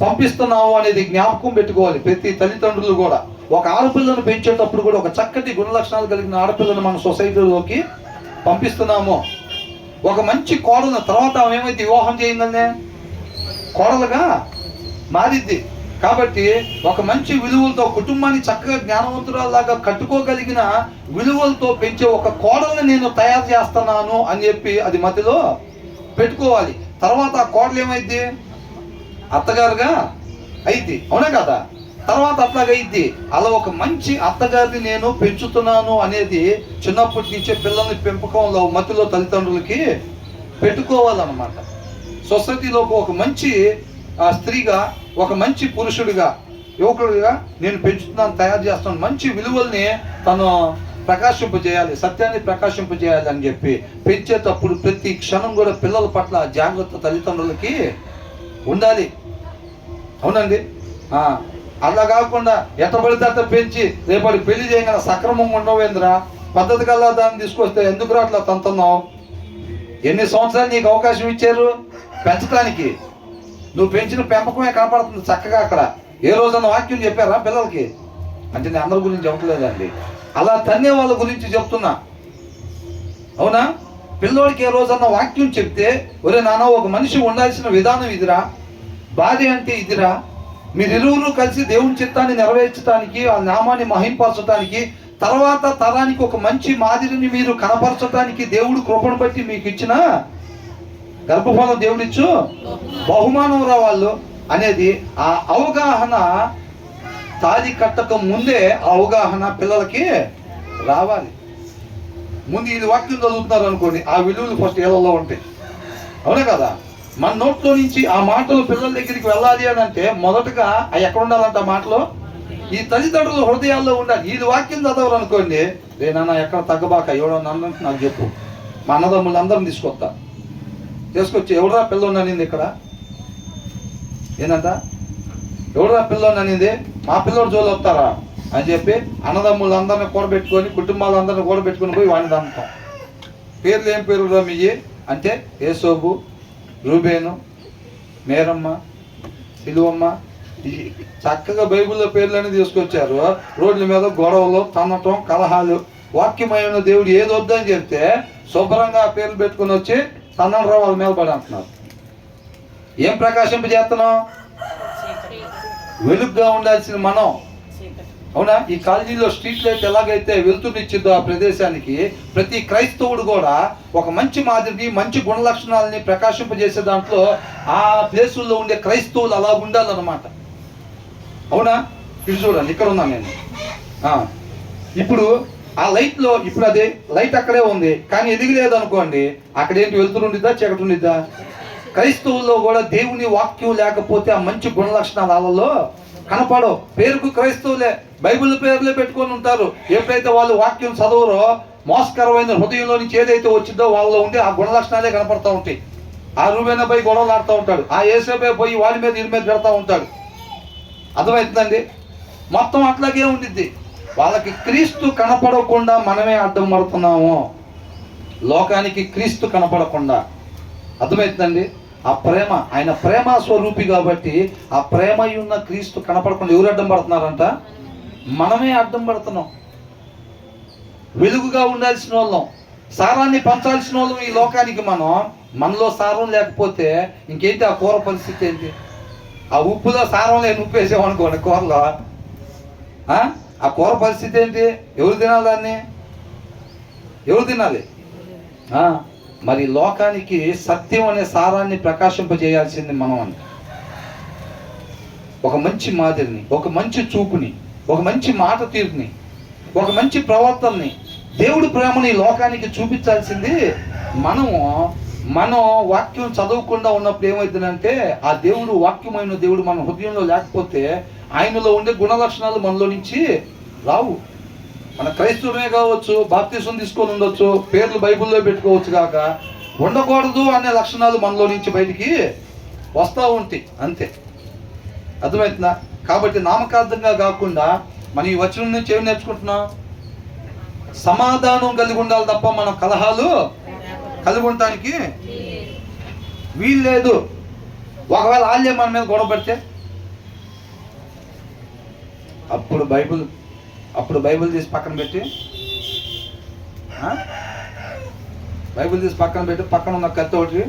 పంపిస్తున్నాము అనేది జ్ఞాపకం పెట్టుకోవాలి ప్రతి తల్లిదండ్రులు కూడా. ఒక ఆడపిల్లను పెంచేటప్పుడు కూడా ఒక చక్కటి గుణ లక్షణాలు కలిగిన ఆడపిల్లను మన సొసైటీలోకి పంపిస్తున్నాము. ఒక మంచి కోడలు తర్వాత ఏమైతే వివాహం చేయిందనే కోడలుగా మారిద్ది. కాబట్టి ఒక మంచి విలువలతో కుటుంబాన్ని చక్కగా జ్ఞానవంతురాల్లాగా కట్టుకోగలిగిన విలువలతో పెంచే ఒక కోడల్ని నేను తయారు చేస్తున్నాను అని చెప్పి అది మధ్యలో పెట్టుకోవాలి. తర్వాత ఆ కోడలు ఏమైద్ది? అత్తగారుగా అయింది, అవునా కదా? తర్వాత అట్లాగైద్ది. అలా ఒక మంచి అత్తగారిని నేను పెంచుతున్నాను అనేది చిన్నప్పటి నుంచే పిల్లల్ని పెంపకంలో మతిలో తల్లిదండ్రులకి పెట్టుకోవాలన్నమాట. సొసైటీలో ఒక మంచి స్త్రీగా, ఒక మంచి పురుషుడిగా, యువకుడిగా నేను పెంచుతున్నాను, తయారు చేస్తున్నాను, మంచి విలువల్ని తను ప్రకాశింపజేయాలి, సత్యాన్ని ప్రకాశింపజేయాలి అని చెప్పి పెంచేటప్పుడు ప్రతి క్షణం కూడా పిల్లల పట్ల జాగ్రత్త తల్లిదండ్రులకి ఉండాలి. అవునండి. అలా కాకుండా ఎట్టబడితే పెంచి రేపటి పెళ్లి చేయగల సక్రమంగా ఉండవేంద్రా, పద్ధతి కల్లా దాన్ని తీసుకొస్తే ఎందుకు అట్లా తంతున్నావు? ఎన్ని సంవత్సరాలు నీకు అవకాశం ఇచ్చారు పెంచడానికి? నువ్వు పెంచిన పెంపకమే కనపడుతుంది చక్కగా అక్కడ. ఏ రోజున వాక్యం చెప్పారా పిల్లలకి? అంటే నేను అందరి గురించి చెప్పలేదండి, అలా తన్నే వాళ్ళ గురించి చెప్తున్నా. అవునా? పిల్లోడికి ఏ రోజన్నా వాక్యం చెప్తే, ఒరే నాన్న ఒక మనిషి ఉండాల్సిన విధానం ఇదిరా, భార్య అంటే ఇదిరా, మీరిరువురు కలిసి దేవుని చిత్తాన్ని నెరవేర్చడానికి, ఆ నామాన్ని మహింపరచడానికి, తర్వాత తరానికి ఒక మంచి మాదిరిని మీరు కనపరచడానికి దేవుడు కృపను బట్టి మీకు ఇచ్చిన గర్భఫలం దేవుడిచ్చు బహుమానం రా వాళ్ళు అనేది ఆ అవగాహన తాళి కట్టక ముందే ఆ అవగాహన పిల్లలకి రావాలి. ముందు ఇది వాక్యం చదువుతున్నారు అనుకోండి, ఆ విలువలు ఫస్ట్ ఏళ్ళలో ఉంటాయి, అవునా కదా? మన నోట్లో నుంచి ఆ మాటలు పిల్లల దగ్గరికి వెళ్ళాలి అని అంటే మొదటగా అవి ఎక్కడ ఉండాలంట? ఆ మాటలు ఈ తల్లిదండ్రుల హృదయాల్లో ఉండాలి. ఇది వాక్యం చదవరు అనుకోండి, నాన్న ఎక్కడ తగ్గబాక, ఎవడో నన్ను నాకు చెప్పు, మా అన్నదమ్ములందరం తీసుకొచ్చి ఎవడరా పిల్లోని అనింది ఇక్కడ, ఏంటంట ఎవడరా పిల్లోని అనింది, మా పిల్లోడు జోలు వస్తారా అని చెప్పి అన్నదమ్ములందరినీ కూడబెట్టుకొని, కుటుంబాలందరినీ కూడబెట్టుకొని పోయి వాడిని అంటాం. పేర్లు ఏం పేరురా మీయి అంటే యేసోబు, రూబేను, మేరమ్మ, సిలువమ్మ, చక్కగా బైబిల్లో పేర్లన్నీ తీసుకొచ్చారు. రోడ్ల మీద గొడవలు, తన్నటం, కలహాలు. వాక్యమైన దేవుడు ఏది వద్దని చెప్తే శుభ్రంగా ఆ పేర్లు పెట్టుకుని వచ్చి తన్నడం వాళ్ళ మీద పడి అంటున్నారు. ఏం ప్రకాశింపజేస్తున్నాం? వెలుగుగా ఉండాల్సిన మనం, అవునా? ఈ కాలనీలో స్ట్రీట్ లైట్ ఎలాగైతే వెలుతురునిచ్చిందో ఆ ప్రదేశానికి, ప్రతి క్రైస్తవుడు కూడా ఒక మంచి మాదిరిని, మంచి గుణ లక్షణాలని ప్రకాశింపజేసే దాంట్లో ఆ ప్లేసుల్లో ఉండే క్రైస్తవులు అలా ఉండాలన్నమాట. అవునా? ఇది చూడండి, ఇక్కడ ఉన్నాను నేను. ఇప్పుడు ఆ లైట్లో, ఇప్పుడు అదే లైట్ అక్కడే ఉంది, కానీ ఎదిగలేదు అనుకోండి, అక్కడేంటి వెలుతురు ఉండిద్దా, చీకటి ఉండిద్దా? క్రైస్తవుల్లో కూడా దేవుని వాక్యం లేకపోతే ఆ మంచి గుణ లక్షణాలు వాళ్ళలో కనపడవు. పేరుకు క్రైస్తవులే, బైబిల్ పేర్లే పెట్టుకొని ఉంటారు. ఎప్పుడైతే వాళ్ళు వాక్యం చదవరో, మోసకరమైన హృదయంలో నుంచి ఏదైతే వచ్చిందో వాళ్ళలో ఉండే ఆ గుణ లక్షణాలే కనపడతా ఉంటాయి. ఆ రూబేన పోయి గొడవలు ఆడుతూ ఉంటాడు, ఆ యేసేపే పోయి వాడి మీద వీడి మీద పెడతా ఉంటాడు. అర్థమవుతుందండి? మొత్తం అట్లాగే ఉండిద్ది. వాళ్ళకి క్రీస్తు కనపడకుండా మనమే అడ్డం పడుతున్నాము, లోకానికి క్రీస్తు కనపడకుండా. అర్థమవుతుందండి? ఆ ప్రేమ, ఆయన ప్రేమ స్వరూపి కాబట్టి ఆ ప్రేమ ఉన్న క్రీస్తు కనపడకుండా ఎవరు అడ్డం పడుతున్నారంట? మనమే అడ్డం పడుతున్నాం. వెలుగుగా ఉండాల్సిన వాళ్ళం, సారాన్ని పంచాల్సిన వాళ్ళం ఈ లోకానికి. మనలో సారం లేకపోతే ఇంకేంటి ఆ కూర పరిస్థితి ఏంటి? ఆ ఉప్పులో సారం లేని ఉప్పు వేసామనుకోండి కూరలో, ఆ కూర పరిస్థితి ఏంటి? ఎవరు తినాలి దాన్ని? ఎవరు తినాలి? మరి లోకానికి సత్యం అనే సారాన్ని ప్రకాశింపజేయాల్సింది మనం అని. ఒక మంచి మాదిరిని, ఒక మంచి చూపుని, ఒక మంచి మాట తీరుని, ఒక మంచి ప్రవర్తనని, దేవుడి ప్రేమని లోకానికి చూపించాల్సింది మనం వాక్యం చదవకుండా ఉన్నప్పుడు ఏమవుతుందంటే, ఆ దేవుడు, వాక్యమైన దేవుడు మన హృదయంలో లేకపోతే ఆయనలో ఉండే గుణ లక్షణాలు మనలో నుంచి రావు. మన క్రైస్తవునే కావచ్చు, బాప్తిసం తీసుకొని ఉండొచ్చు, పేర్లు బైబిల్లో పెట్టుకోవచ్చు కాక, ఉండకూడదు అనే లక్షణాలు మనలో నుంచి బయటికి వస్తూ ఉంటాయి, అంతే. అర్థమవుతుందా? కాబట్టి నామకార్థంగా కాకుండా మనం ఈ వచనం నుంచి ఏం నేర్చుకుంటున్నాం? సమాధానం కలిగి ఉండాలి తప్ప మనం కలహాలు కలిగి ఉండటానికి వీల్లేదు. ఒకవేళ వాళ్ళే మన మీద గొడవ పడితే అప్పుడు బైబిల్ తీసి పక్కన పెట్టి పక్కన ఉన్న కత్తి ఒకటి,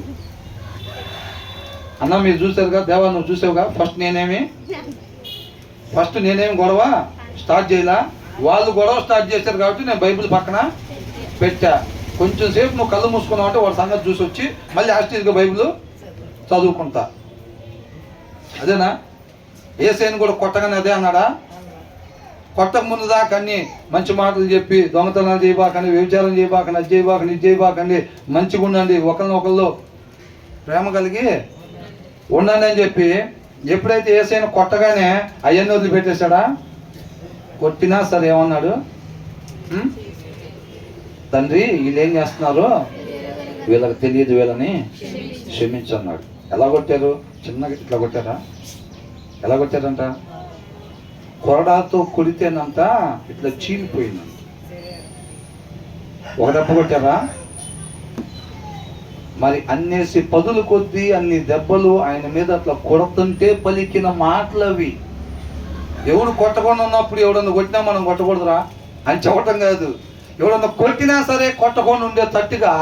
అన్న మీరు చూసారుగా, దేవా నువ్వు చూసావుగా, ఫస్ట్ నేనేమి గొడవ స్టార్ట్ చేయాల, వాళ్ళు గొడవ స్టార్ట్ చేశారు కాబట్టి నేను బైబిల్ పక్కన పెట్టా. కొంచెం సేపు నువ్వు కళ్ళు మూసుకున్నావు అంటే వాడి సంగతి చూసి వచ్చి మళ్ళీ యాస్టీస్గా బైబిల్ చదువుకుంటా. అదేనా? ఏసైని కూడా కొట్టగానే అదే అన్నాడా? కొట్టక ముందు దాకా అన్ని మంచి మాటలు చెప్పి దొంగతనాలు చేయబాకండి, వ్యభిచారం చేయబాకండి, అది చేయబాకండి, ఇది చేయబాకండి, మంచిగా ఉండండి, ఒకరినొకళ్ళు ప్రేమ కలిగి ఉండండి అని చెప్పి ఎప్పుడైతే ఏసైనా కొట్టగానే అవన్నీ వదిలిపెట్టేశాడా? కొట్టినా సరే ఏమన్నాడు? తండ్రి వీళ్ళు ఏం చేస్తున్నారు, వీళ్ళకి తెలియదు, వీళ్ళని క్షమించన్నాడు. ఎలా కొట్టారు? చిన్నగా ఇట్లా కొట్టారా? ఎలా కొట్టారంట? కొరడాతో కొడితేనంత ఇట్లా చీలిపోయిందంట. ఒక దెబ్బ కొట్టారా? మరి అన్నేసి పదులు కొద్దీ అన్ని దెబ్బలు ఆయన మీద అట్లా కొడుతుంటే పలికిన మాటలు అవి. ఎవడు కొట్టకుండా ఉన్నప్పుడు ఎవడన్నా కొట్టినా మనం కొట్టకూడదురా అని చెప్పటం కాదు. ఎవడన్నా కొట్టినా సరే కొట్టకుండా ఉండే తట్టుగా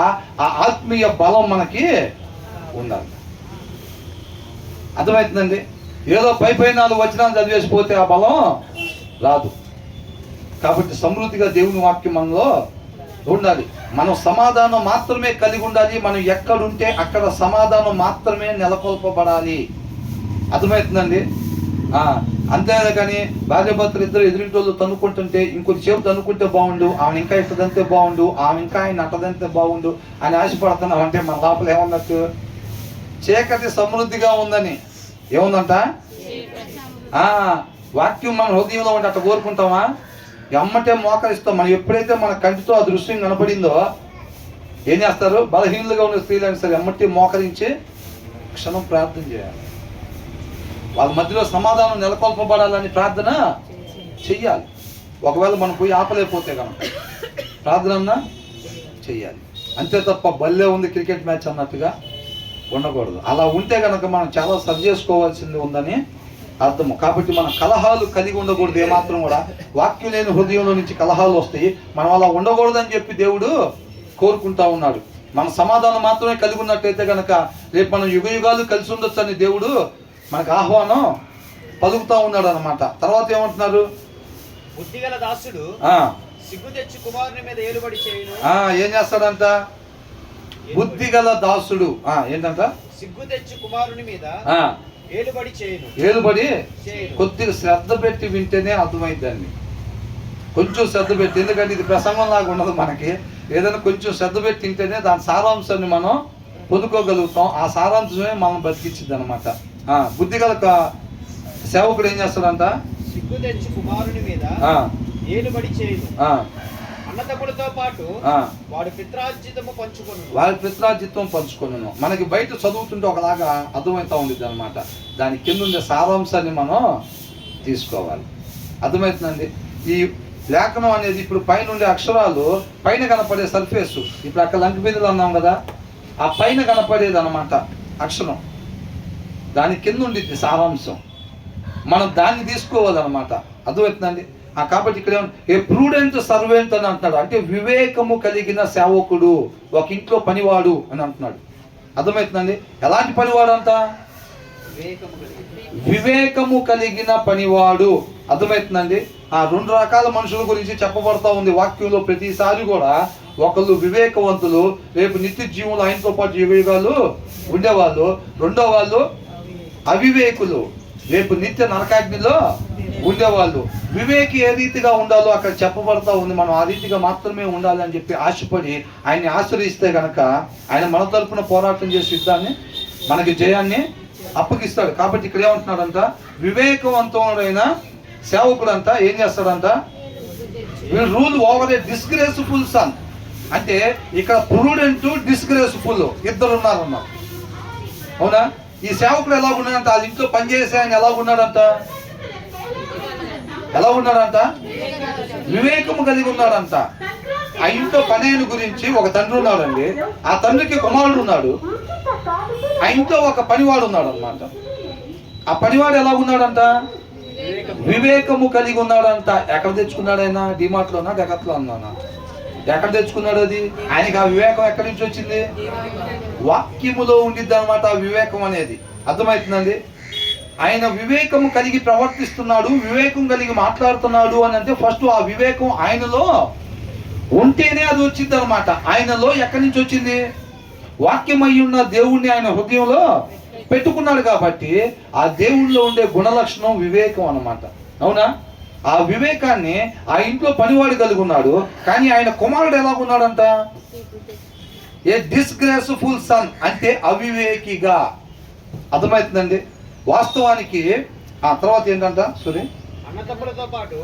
ఆ ఆత్మీయ బలం మనకి ఉండాలి. అర్థమవుతుందండి? ఏదో పై 4 వచనాలు చదివేసిపోతే ఆ బలం రాదు. కాబట్టి సమృద్ధిగా దేవుని వాక్యం మనలో ఉండాలి. మనం సమాధానం మాత్రమే కలిగి ఉండాలి. మనం ఎక్కడుంటే అక్కడ సమాధానం మాత్రమే నెలకొల్పబడాలి. అర్థమవుతుందండి? అంతేగాని భార్యాభర్తలు ఇద్దరు ఎదురింటోళ్ళు తన్నుకుంటుంటే ఇంకొద్దిసేపు తన్నుకుంటే బాగుండు, ఆమె ఇంకా ఇట్టదంతే బాగుండు, ఆమె ఇంకా ఆయన అట్టదంతే బాగుండు అని ఆశపడుతున్నాం అంటే మన లోపల ఏమన్నట్టు? చీకటి సమృద్ధిగా ఉందని. ఏముందంట? వాక్యం మన హృదయంలో ఉంటే అట్లా కోరుకుంటామా? ఎమ్మటే మోకరిస్తాం. మనం ఎప్పుడైతే మన కంటితో ఆ దృశ్యం కనపడిందో ఏం చేస్తారు? బలహీనులుగా ఉన్న స్త్రీలైనా సరే ఎమ్మటే మోకరించి క్షణం ప్రార్థన చేయాలి. వాళ్ళ మధ్యలో సమాధానం నెలకొల్పబడాలని ప్రార్థన చెయ్యాలి. ఒకవేళ మనం పోయి ఆపలేకపోతే కనుక ప్రార్థన చెయ్యాలి. అంతే తప్ప బల్లే ఉంది క్రికెట్ మ్యాచ్ అన్నట్టుగా ఉండకూడదు. అలా ఉంటే కనుక మనం చాలా సరి చేసుకోవాల్సింది ఉందని అర్థము. కాబట్టి మన కలహాలు కలిగి ఉండకూడదు. ఏమాత్రం కూడా వాక్యం లేని హృదయంలో నుంచి కలహాలు వస్తాయి. మనం అలా ఉండకూడదని చెప్పి దేవుడు కోరుకుంటా ఉన్నాడు. మన సమాధానం మాత్రమే కలిగి ఉన్నట్టయితే కనుక రేపు మనం యుగ యుగాలు కలిసి ఉండొచ్చు అని దేవుడు మనకు ఆహ్వానం పలుకుతా ఉన్నాడు అనమాట. తర్వాత ఏమంటున్నారు? బుద్ధిగల దాసుడు సిగ్గు తెచ్చి కుమారుని మీద ఏలుబడి చేయును. ఏం చేస్తాడంట? బుద్ధిగల దాసుడు ఏంటంట? సిగ్గు తెచ్చి కుమారుని మీద ఏలుబడి చేయును. ఏలుబడి కొద్దిగా శ్రద్ధ పెట్టి వింటేనే అర్థమైందండి. కొంచెం శ్రద్ధ పెట్టి, ఎందుకంటే ఇది ప్రసంగం లాగా ఉండదు మనకి. ఏదైనా కొంచెం శ్రద్ధ పెట్టి వింటేనే దాని సారాంశాన్ని మనం పొందుకోగలుగుతాం. ఆ సారాంశమే మనం బతికించింది అనమాట. బుద్ధిగల సేవకుడు ఏం చేస్తాడంట? సిగ్గు తెచ్చి కుమారుని మీద ఏలుబడి చేయును. అన్నదమ్ములతో పాటు వాడి పిత్రార్జితము పంచుకొను. వాడి పిత్రార్జితం పంచుకొను. మనకి బయట చదువుతుంటే ఒకలాగా అర్థమవుతా ఉండేది అనమాట. దాని కింద ఉండే సారాంశాన్ని మనం తీసుకోవాలి. అర్థమవుతుందండి? ఈ లేఖనం అనేది ఇప్పుడు పైన ఉండే అక్షరాలు పైన కనపడే సర్ఫేసు. ఇప్పుడు అక్కడ లంక బిందులు అన్నాం కదా, ఆ పైన కనపడేది అనమాట అక్షరం. దాని కింద ఉండిద్ది సారాంశం. మనం దాన్ని తీసుకోవాలన్నమాట. అర్థమవుతుందండి? కాబట్టి ఇక్కడ ఏ ప్రూడెంట్ సర్వెంట్ అని అంటున్నాడు. అంటే వివేకము కలిగిన సేవకుడు, ఒక ఇంట్లో పనివాడు అని అంటున్నాడు. అర్థమవుతుందండి? ఎలాంటి పనివాడు అంట? వివేకము కలిగిన పనివాడు. అర్థమవుతుందండి? 2 రకాల మనుషుల గురించి చెప్పబడతా ఉంది వాక్యంలో. ప్రతిసారి కూడా ఒకళ్ళు వివేకవంతులు, రేపు నిత్య జీవులు ఆయనతో పాటు యుగాలు ఉండేవాళ్ళు. రెండో వాళ్ళు అవివేకులు, రేపు నిత్య నరకాగ్నిలో ఉండేవాళ్ళు. వివేకి ఏ రీతిగా ఉండాలో అక్కడ చెప్పబడతా ఉంది. మనం ఆ రీతిగా మాత్రమే ఉండాలి అని చెప్పి ఆశపడి ఆయన్ని ఆశ్రయిస్తే కనుక ఆయన మన తరపున పోరాటం చేసి యుద్ధాన్ని మనకి జయాన్ని అప్పగిస్తాడు. కాబట్టి ఇక్కడ ఏమంటున్నాడంట? వివేకవంతుడైన సేవకుడు అంట ఏం చేస్తాడంట? Will rule over a disgraceful son. అంటే ఇక్కడ ప్రూడెంట్, డిస్గ్రేస్ఫుల్ ఇద్దరు ఉన్నారన్నారు. అవునా? ఈ సేవకుడు ఎలా ఉన్నాడంట? వాళ్ళ ఇంట్లో పనిచేసే ఆయన ఎలా ఉన్నాడంట? ఎలా ఉన్నాడంట? వివేకము కలిగి ఉన్నాడంట. ఆ ఇంట్లో పని ఆయన గురించి ఒక తండ్రి ఉన్నాడండి. ఆ తండ్రికి కుమారుడు ఉన్నాడు. ఆ ఇంట్లో ఒక పనివాడు ఉన్నాడు అనమాట. ఆ పనివాడు ఎలా ఉన్నాడంట? వివేకము కలిగి ఉన్నాడంట. ఎక్కడ తెచ్చుకున్నాడు ఆయన? డిమార్ట్లోనా, డెకత్లో ఉన్నానా? ఎక్కడ తెచ్చుకున్నాడు అది? ఆయనకి ఆ వివేకం ఎక్కడి నుంచి వచ్చింది? వాక్యములో ఉండిద్ది అనమాట ఆ వివేకం అనేది. అర్థమవుతుందండి? ఆయన వివేకము కలిగి ప్రవర్తిస్తున్నాడు, వివేకం కలిగి మాట్లాడుతున్నాడు అని అంటే ఫస్ట్ ఆ వివేకం ఆయనలో ఉంటేనే అది వచ్చింది అనమాట. ఆయనలో ఎక్కడి నుంచి వచ్చింది? వాక్యమై ఉన్న దేవుణ్ణి ఆయన హృదయంలో పెట్టుకున్నాడు కాబట్టి ఆ దేవుళ్ళలో ఉండే గుణలక్షణం వివేకం అన్నమాట. అవునా? ఆ వివేకాన్ని ఆ ఇంట్లో పనివాడు కలిగి ఉన్నాడు. కానీ ఆయన కుమారుడు ఎలాగున్నాడంట? ఏ డిస్గ్రేస్ఫుల్ సన్, అంటే అవివేకిగా. అర్థమవుతుందండి? వాస్తవానికి ఆ తర్వాత ఏంటంట సూరి అన్నదమ్ములతో పాటు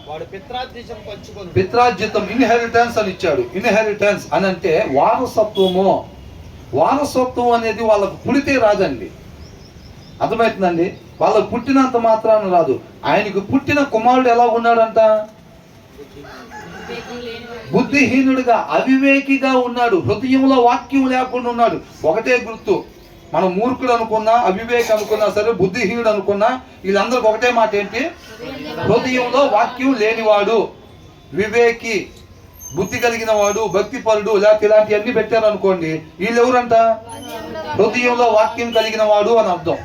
వాడు పిత్రార్జితం పంచుకొని పిత్రార్జితం ఇన్హెరిటెన్స్ అని ఇచ్చాడు. ఇన్హెరిటెన్స్ అని అంటే వారసత్వము. వారసత్వం అనేది వాళ్ళకు పుడితే రాదండి. అర్థమవుతుందండి? వాళ్ళకు పుట్టినంత మాత్రాన రాదు. ఆయనకు పుట్టిన కుమారుడు ఎలా ఉన్నాడంట? బుద్ధిహీనుడుగా, అవివేకిగా ఉన్నాడు. హృదయంలో వాక్యం లేకుండా ఉన్నాడు. ఒకటే గుర్తు, మనం మూర్ఖుడు అనుకున్నా, అవివేక అనుకున్నా సరే, బుద్ధిహీనుడు అనుకున్నా, వీళ్ళందరికి ఒకటే మాట ఏంటి? హృదయంలో వాక్యం లేనివాడు. వివేకి, బుద్ధి కలిగిన వాడు, భక్తిపరుడు, లేకపోతే ఇలాంటివన్నీ పెట్టారు అనుకోండి, వీళ్ళు ఎవరంట? హృదయంలో వాక్యం కలిగిన వాడు అని అర్థం.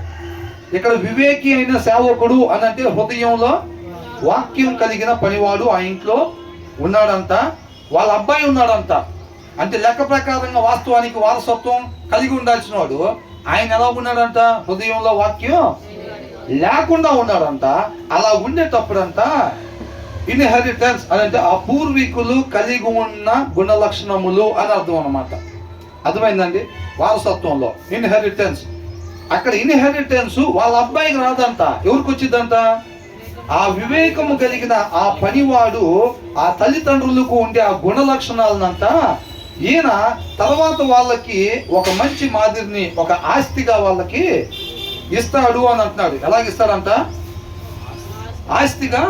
ఇక్కడ వివేకి అయిన సేవకుడు అని అంటే హృదయంలో వాక్యం కలిగిన పనివాడు ఆ ఇంట్లో ఉన్నాడంట. వాళ్ళ అబ్బాయి ఉన్నాడంట. అంటే లెక్క ప్రకారంగా వాస్తవానికి వారసత్వం కలిగి ఉండాల్సిన వాడు ఆయన ఎలా ఉన్నాడంట? హృదయంలో వాక్యం లేకుండా ఉన్నాడంట. అలా ఉండేటప్పుడంట ఇన్హెరిటెన్స్ అని అంటే ఆ పూర్వీకులు కలిగి ఉన్న గుణ లక్షణములు అని అర్థం అన్నమాట. అర్థమైందండి? వారసత్వంలో ఇన్హెరిటెన్స్. అక్కడ ఇన్హెరిటెన్స్ వాళ్ళ అబ్బాయికి రాదంట. ఎవరికి వచ్చిందంట? ఆ వివేకము కలిగిన ఆ పనివాడు ఆ తల్లిదండ్రులకు ఉండే ఆ గుణ లక్షణాలనంట ఈయన తర్వాత వాళ్ళకి ఒక మంచి మాదిరిని, ఒక ఆస్తిగా వాళ్ళకి ఇస్తాడు అని అంటున్నాడు. ఎలాగిస్తాడంట? ఆస్తిగా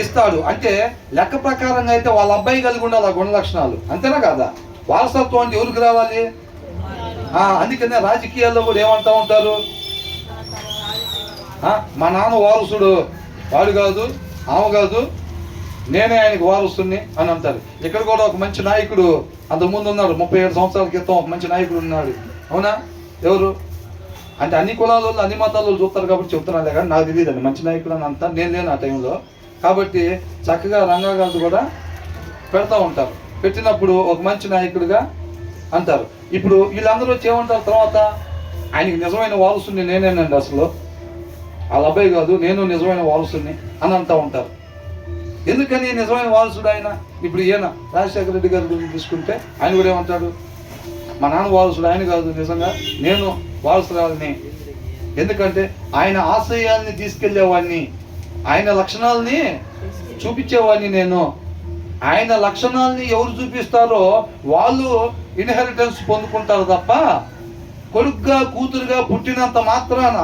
ఇస్తాడు. అంటే లెక్క ప్రకారంగా అయితే వాళ్ళ అబ్బాయి కలిగి ఉండాలి ఆ గుణ లక్షణాలు. అంతేనా కాదా? వారసత్వం అంటే ఎవరికి రావాలి? అందుకనే రాజకీయాల్లో కూడా ఏమంటా ఉంటారు? మా నాన్న వారసుడు, వాడు కాదు, ఆమె కాదు, నేనే ఆయనకు వారసుని అని అంటారు. ఇక్కడ కూడా ఒక మంచి నాయకుడు అంతకుముందు ఉన్నాడు. 37 సంవత్సరాల క్రితం ఒక మంచి నాయకుడు ఉన్నాడు. అవునా? ఎవరు అంటే అన్ని కులాల వాళ్ళు, అన్ని మతాల వాళ్ళు చూస్తారు కాబట్టి చెప్తున్నాను. కానీ నాకు తెలియదండి మంచి నాయకుడు అని అంతా. నేను లేను ఆ టైంలో. కాబట్టి చక్కగా రంగా గారు కూడా పెడతా ఉంటారు. పెట్టినప్పుడు ఒక మంచి నాయకుడిగా అంటారు. ఇప్పుడు వీళ్ళందరూ వచ్చి ఏమంటారు తర్వాత? ఆయనకి నిజమైన వారసుని నేనేనండి, అసలు వాళ్ళ అబ్బాయి కాదు, నేను నిజమైన వారసుని అని అంటూ ఉంటారు. ఎందుకని నిజమైన వారసుడు ఆయన? ఇప్పుడు ఈయన రాజశేఖర రెడ్డి గారి గురించి తీసుకుంటే ఆయన కూడా ఏమంటాడు? మా నాన్న వారసుడు, ఆయన కాదు, నిజంగా నేను వారసురాలని. ఎందుకంటే ఆయన ఆశయాల్ని తీసుకెళ్లేవాడిని, ఆయన లక్షణాలని చూపించేవాడిని నేను. ఆయన లక్షణాలని ఎవరు చూపిస్తారో వాళ్ళు ఇన్హెరిటెన్స్ పొందుకుంటారు తప్ప కొడుకుగా కూతురుగా పుట్టినంత మాత్రాన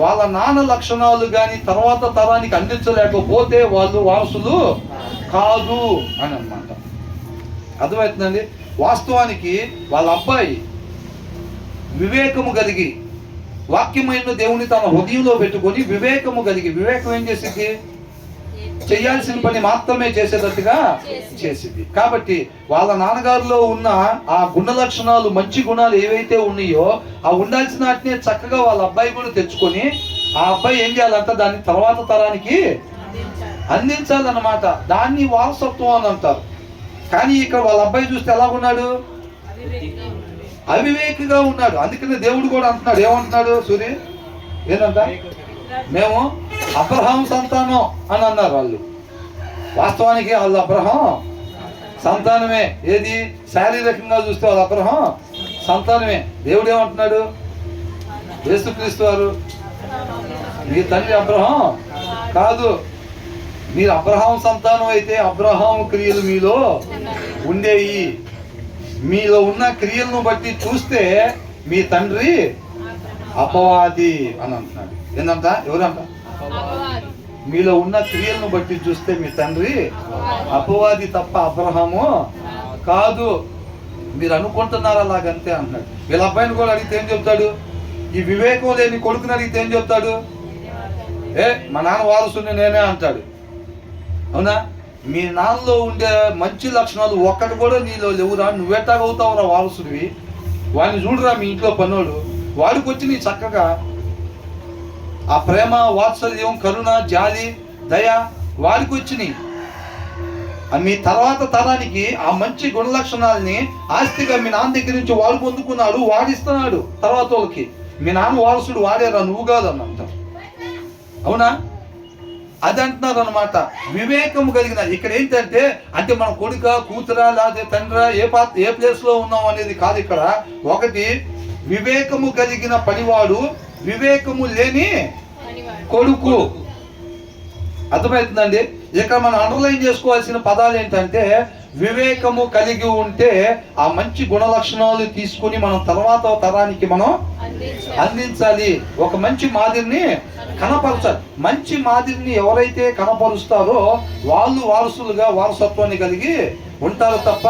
వాళ్ళ నాన్న లక్షణాలు కానీ తర్వాత తరానికి అందించలేకపోతే వాళ్ళు వారసులు కాదు అని అన్నమాట. అర్థమవుతుందండి? వాస్తవానికి వాళ్ళ అబ్బాయి వివేకము కలిగి వాక్యమైన దేవుని తన హృదయంలో పెట్టుకొని వివేకము కలిగి, వివేకం ఏం చేసింది? చేయాల్సిన పని మాత్రమే చేసేటట్టుగా చేసింది. కాబట్టి వాళ్ళ నాన్నగారిలో ఉన్న ఆ గుణ లక్షణాలు, మంచి గుణాలు ఏవైతే ఉన్నాయో ఆ ఉండాల్సిన వాటిని చక్కగా వాళ్ళ అబ్బాయి కూడా తెచ్చుకొని ఆ అబ్బాయి ఏం చేయాలంట? దాన్ని తర్వాత తరానికి అందించాలన్నమాట. దాన్ని వారసత్వం అని అంటారు. కానీ ఇక్కడ వాళ్ళ అబ్బాయి చూస్తే ఎలా ఉన్నాడు? అవివేకిగా ఉన్నాడు. అందుకనే దేవుడు కూడా అంటున్నాడు. ఏమంటున్నాడు సూర్య? ఏంటంట? మేము అబ్రహాం సంతానం అని అన్నారు వాళ్ళు. వాస్తవానికి వాళ్ళు అబ్రహాం సంతానమే. ఏది? శారీరకంగా చూస్తే వాళ్ళు అబ్రహాం సంతానమే. దేవుడు ఏమంటున్నాడు? యేసుక్రీస్తు వారు మీ తండ్రి అబ్రహాం కాదు, మీరు అబ్రహాం సంతానం అయితే అబ్రహాం క్రియలు మీలో ఉండేవి. మీలో ఉన్న క్రియలను బట్టి చూస్తే మీ తండ్రి అపవాది అని అంటున్నాడు. ఏంటంట? ఎవరంట? మీలో ఉన్న క్రియలను బట్టి చూస్తే మీ తండ్రి అపవాది తప్ప అబ్రహాము కాదు. మీరు అనుకుంటున్నారు అలాగంతే అంటున్నాడు. వీళ్ళ అబ్బాయిని కూడా అడిగితే ఏం చెప్తాడు? ఈ వివేకం లేని కొడుకుని అడిగితే ఏం చెప్తాడు? మా నాన్న వారసుని నేనే అంటాడు. అవునా? మీ నాన్నలో ఉండే మంచి లక్షణాలు ఒక్కటి కూడా నీలో లేవురా, నువ్వెట్టాగవుతావురా వారసుడివి? వాడిని చూడరా మీ ఇంట్లో పన్నోడు, వాడికి వచ్చి నీ చక్కగా ఆ ప్రేమ, వాత్సల్యం, కరుణ, జాలి, దయ వాడికి వచ్చినాయి. మీ తర్వాత తరానికి ఆ మంచి గుణ లక్షణాలని ఆస్తిగా మీ నాన్న దగ్గర నుంచి వాడు పొందుకున్నాడు, వాడిస్తున్నాడు తర్వాత వాళ్ళకి. మీ నాన్న వారసుడు వాడేరా, నువ్వు కాదని అంటారు. అవునా? అది అంటున్నారు అనమాట. వివేకము కలిగిన, ఇక్కడ ఏంటంటే అంటే మన కొడుక కూతురా లేకపోతే తండ్రా ఏ ప్లేస్ లో ఉన్నాం అనేది కాదు. ఇక్కడ ఒకటి వివేకము కలిగిన పనివాడు, వివేకము లేని కొడుకు. అర్థమవుతుందండి? ఇక్కడ మనం అండర్లైన్ చేసుకోవాల్సిన పదాలు ఏంటంటే వివేకము కలిగి ఉంటే ఆ మంచి గుణ లక్షణాలు తీసుకుని మనం తర్వాత తరానికి మనం అందించాలి. ఒక మంచి మాదిరిని కనపరచాలి. మంచి మాదిరిని ఎవరైతే కనపరుస్తారో వాళ్ళు వారసులుగా వారసత్వాన్ని కలిగి ఉంటారు తప్ప